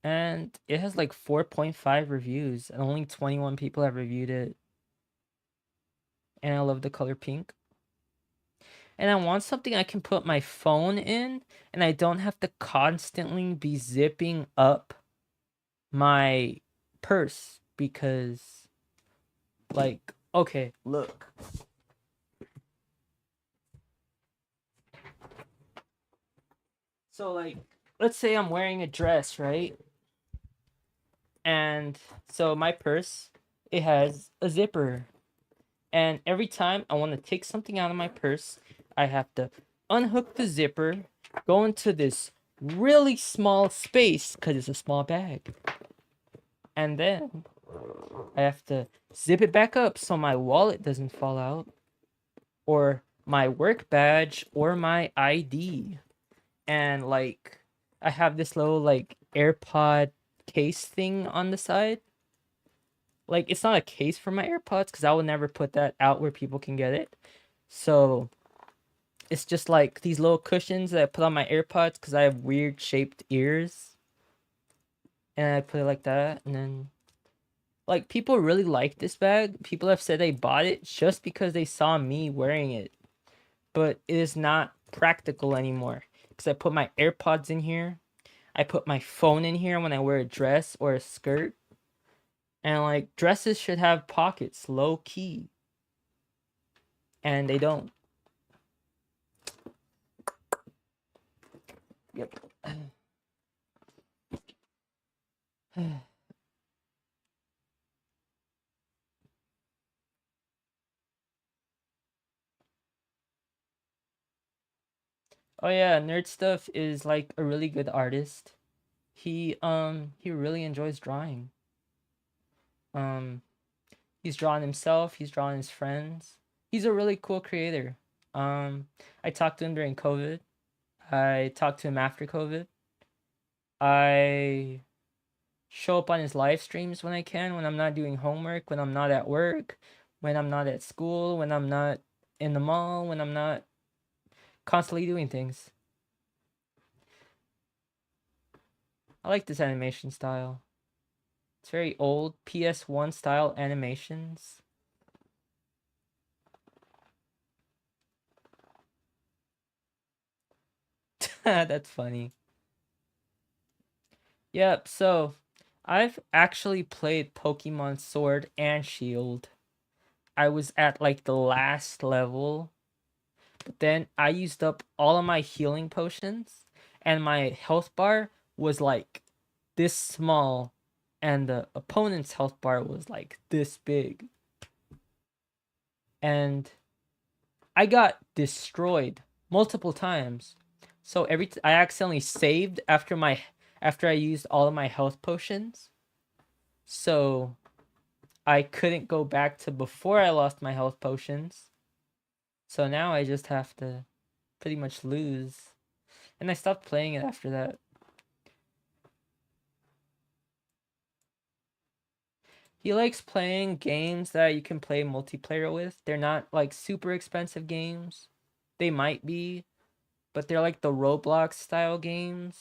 and it has like 4.5 reviews and only 21 people have reviewed it. And I love the color pink. And I want something I can put my phone in and I don't have to constantly be zipping up my purse because like okay, look. So like let's say I'm wearing a dress, right? And so my purse it has a zipper. And every time I want to take something out of my purse, I have to unhook the zipper, go into this really small space cuz it's a small bag. And then I have to zip it back up so my wallet doesn't fall out, or my work badge, or my ID. And like, I have this little like AirPod case thing on the side. Like, it's not a case for my AirPods because I would never put that out where people can get it. So it's just like these little cushions that I put on my AirPods because I have weird shaped ears. And I put it like that, and then like people really like this bag. People have said they bought it just because they saw me wearing it. But it is not practical anymore because I put my AirPods in here. I put my phone in here when I wear a dress or a skirt. And like dresses should have pockets, low key. And they don't. Yep. Oh yeah, Nerd Stuff is like a really good artist. He really enjoys drawing. Um he's drawn himself, he's drawn his friends. He's a really cool creator. I talked to him during COVID. I talked to him after COVID. I show up on his live streams when I can, when I'm not doing homework, when I'm not at work, when I'm not at school, when I'm not in the mall, when I'm not constantly doing things. I like this animation style. It's very old PS1 style animations. That's funny. Yep, so I've actually played Pokemon Sword and Shield. I was at like the last level, but then I used up all of my healing potions and my health bar was like this small and the opponent's health bar was like this big. And I got destroyed multiple times. So I accidentally saved after I used all of my health potions. So I couldn't go back to before I lost my health potions. So now I just have to pretty much lose. And I stopped playing it after that. He likes playing games that you can play multiplayer with. They're not like super expensive games. They might be, but they're like the Roblox style games.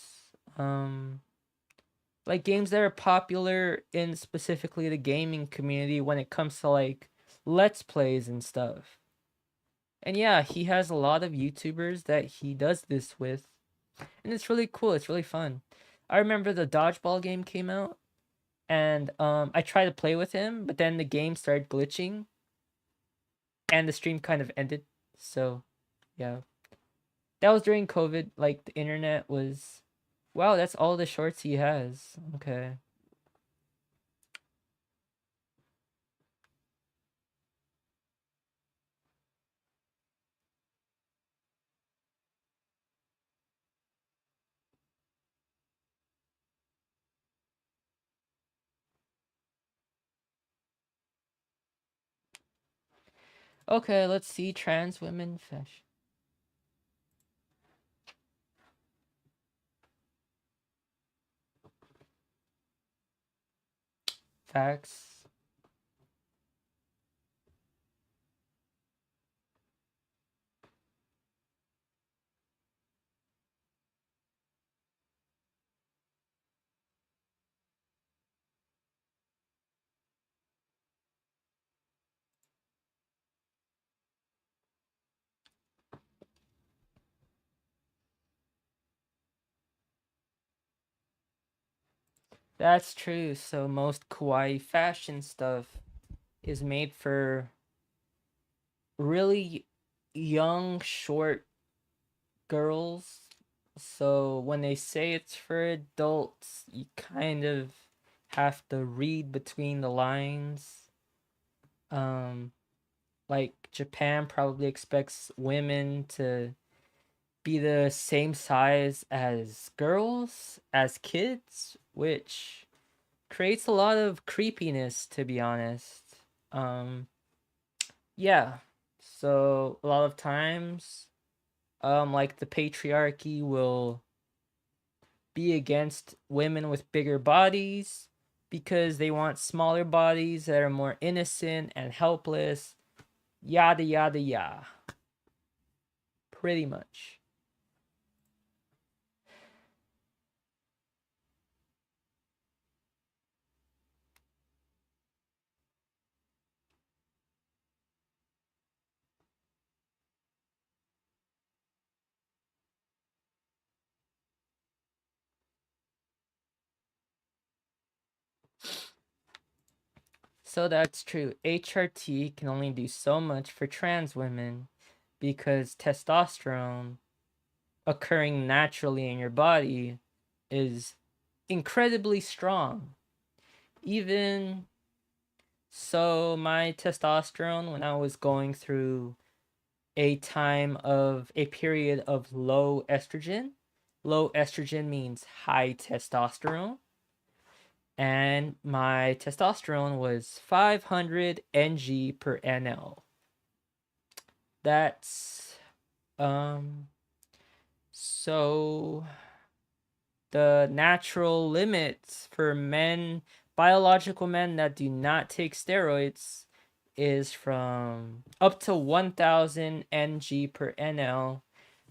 Like games that are popular in specifically the gaming community when it comes to like let's plays and stuff. And yeah, he has a lot of YouTubers that he does this with, and it's really cool. It's really fun. I remember the dodgeball game came out, and I tried to play with him, but then the game started glitching, and the stream kind of ended. So, yeah, that was during COVID. Like the internet was. Wow, that's all the shorts he has. Okay. Okay, let's see trans women fashion. Facts. That's true. So most kawaii fashion stuff is made for really young, short girls. So when they say it's for adults, you kind of have to read between the lines. Um, like Japan probably expects women to be the same size as girls, as kids, which creates a lot of creepiness, to be honest. Um, yeah. So a lot of times, like the patriarchy will be against women with bigger bodies because they want smaller bodies that are more innocent and helpless. Yada yada yada. Pretty much. So that's true. HRT can only do so much for trans women because testosterone occurring naturally in your body is incredibly strong. Even so, my testosterone, when I was going through a period of low estrogen means high testosterone, and my testosterone was 500 ng per nl. That's um so the natural limit for men, biological men that do not take steroids, is from up to 1000 ng per nl.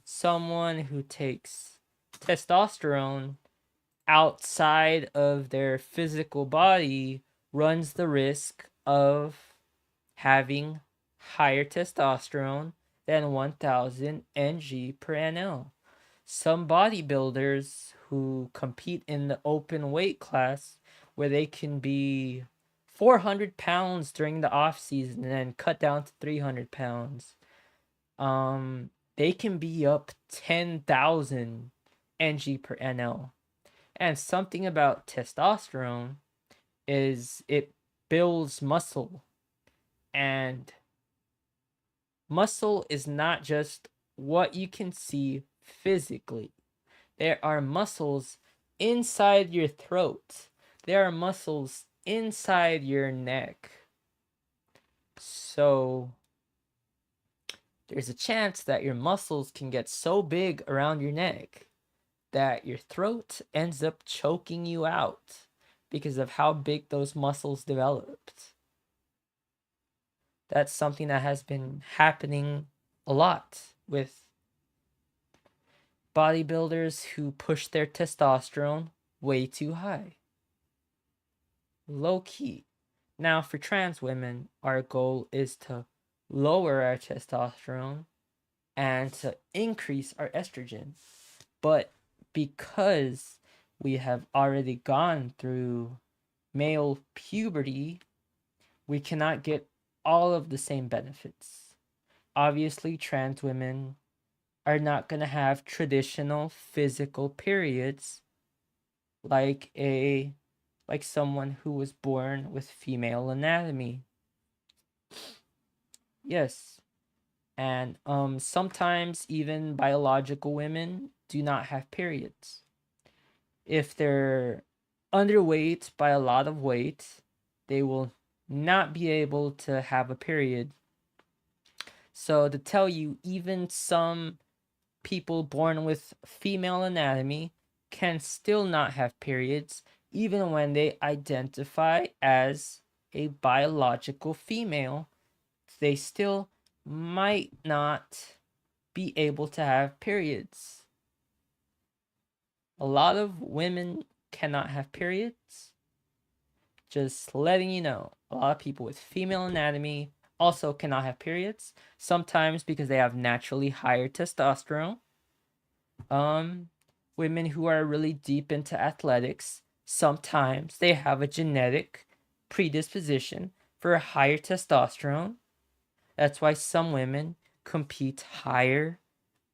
Someone who takes testosterone outside of their physical body runs the risk of having higher testosterone than 1000 ng per nl. Some bodybuilders who compete in the open weight class where they can be 400 pounds during the off season and then cut down to 300 pounds. They can be up 10,000 ng per nl. And something about testosterone is it builds muscle, and muscle is not just what you can see physically. There are muscles inside your throat. There are muscles inside your neck. So there's a chance that your muscles can get so big around your neck that your throat ends up choking you out because of how big those muscles developed. That's something that has been happening a lot with bodybuilders who push their testosterone way too high. Low key. Now, for trans women, our goal is to lower our testosterone and to increase our estrogen. But because we have already gone through male puberty, we cannot get all of the same benefits. Obviously, trans women are not going to have traditional physical periods like someone who was born with female anatomy. Yes. And sometimes even biological women do not have periods. If they're underweight by a lot of weight, they will not be able to have a period. So to tell you, even some people born with female anatomy can still not have periods, even when they identify as a biological female. They still might not be able to have periods. A lot of women cannot have periods. Just letting you know, a lot of people with female anatomy also cannot have periods. Sometimes because they have naturally higher testosterone. Women who are really deep into athletics, sometimes they have a genetic predisposition for a higher testosterone. That's why some women compete higher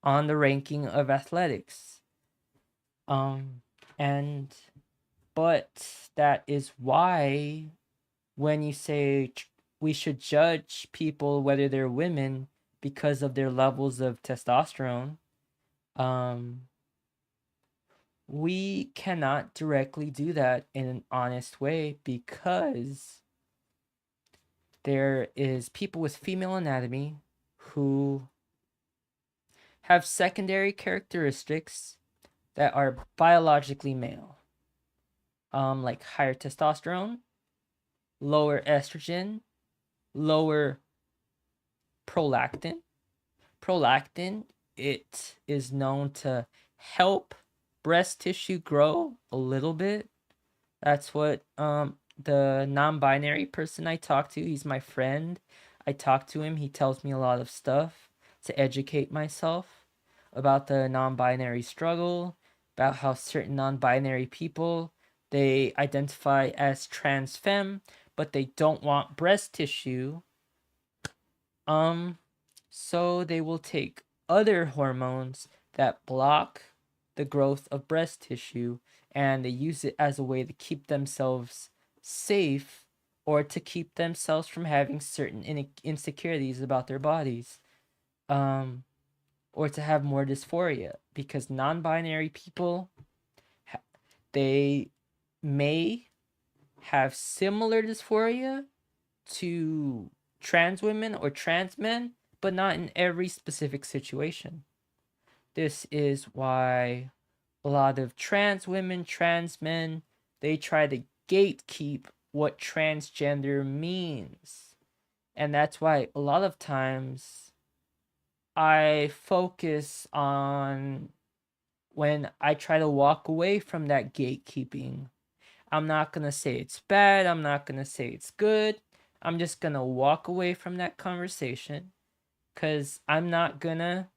on the ranking of athletics. And but that is why when you say we should judge people whether they're women because of their levels of testosterone, we cannot directly do that in an honest way because there is people with female anatomy who have secondary characteristics that are biologically male, like higher testosterone, lower estrogen, lower prolactin. Prolactin, it is known to help breast tissue grow a little bit. That's what the non-binary person I talk to, he's my friend. I talk to him, he tells me a lot of stuff to educate myself about the non-binary struggle, about how certain non-binary people, they identify as trans femme, but they don't want breast tissue. So they will take other hormones that block the growth of breast tissue, and they use it as a way to keep themselves safe or to keep themselves from having certain insecurities about their bodies, or to have more dysphoria, because non-binary people, they may have similar dysphoria to trans women or trans men, but not in every specific situation. This is why a lot of trans women, trans men, they try to gatekeep what transgender means. And that's why a lot of times I focus on when I try to walk away from that gatekeeping. I'm not going to say it's bad. I'm not going to say it's good. I'm just going to walk away from that conversation because I'm not going to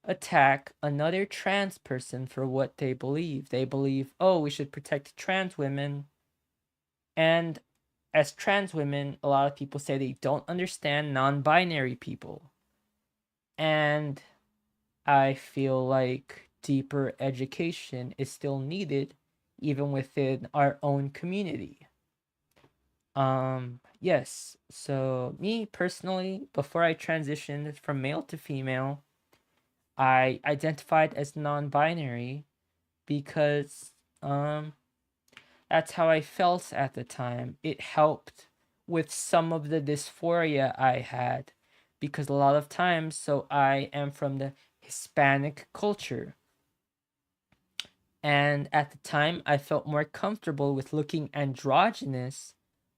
attack another trans person for what they believe. They believe, oh, we should protect trans women. And as trans women, a lot of people say they don't understand non binary people. And I feel like deeper education is still needed even within our own community. Yes. So me personally, before I transitioned from male to female, I identified as non-binary. because um that's how I felt at the time. It helped with some of the dysphoria I had because a lot of times, so I am from the Hispanic culture. And at the time, I felt more comfortable with looking androgynous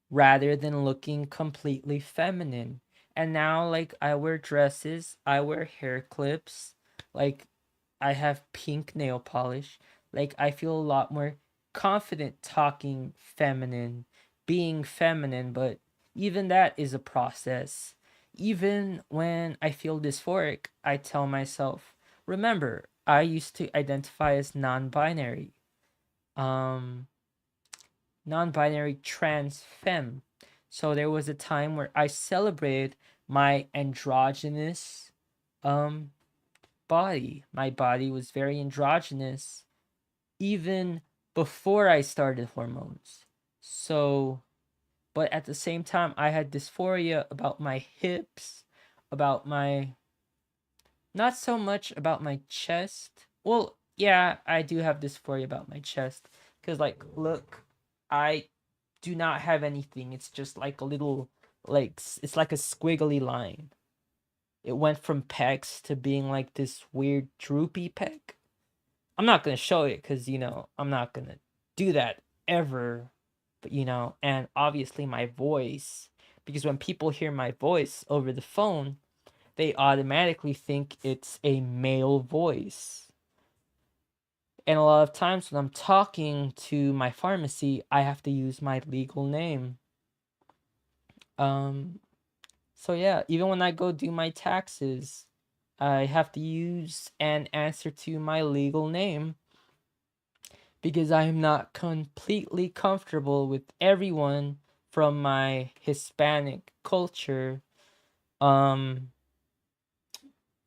rather than looking completely feminine. And now, like, I wear dresses, I wear hair clips, like, I have pink nail polish. Like, I feel a lot more confident talking feminine, being feminine, but even that is a process. Even when I feel dysphoric, I tell myself, remember, I used to identify as non binary, um, non binary trans femme. So there was a time where I celebrated my androgynous um body. My body was very androgynous even before I started hormones. So, but at the same time, I had dysphoria about my hips, about my, not so much about my chest. Well, yeah, I do have dysphoria about my chest. Because, like, look, I do not have anything. It's just like a little, like, it's like a squiggly line. It went from pecs to being like this weird droopy pec. I'm not gonna show it because I'm not gonna do that ever. But and obviously my voice, because when people hear my voice over the phone, they automatically think it's a male voice. And a lot of times when I'm talking to my pharmacy, I have to use my legal name. Um, so yeah, even when I go do my taxes, I have to use and answer to my legal name because I am not completely comfortable with everyone from my Hispanic culture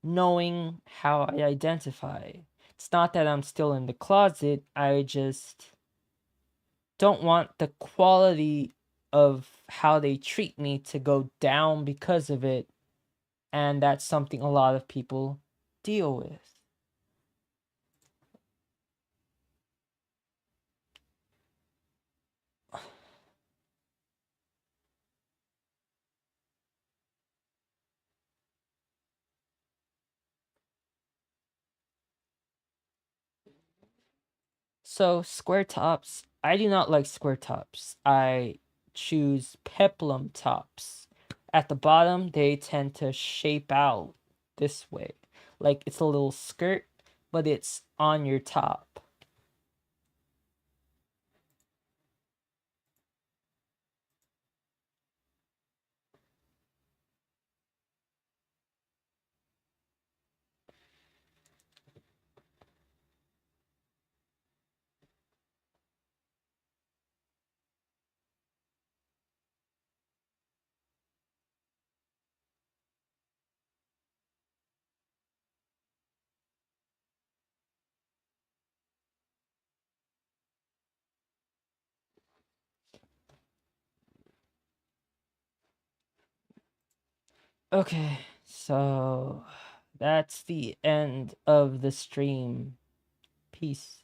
knowing how I identify. It's not that I'm still in the closet, I just don't want the quality of how they treat me to go down because of it, and that's something a lot of people deal with. So, square tops, I do not like square tops. I choose peplum tops. At the bottom, they tend to shape out this way. Like it's a little skirt, but it's on your top. Okay, so that's the end of the stream. Peace.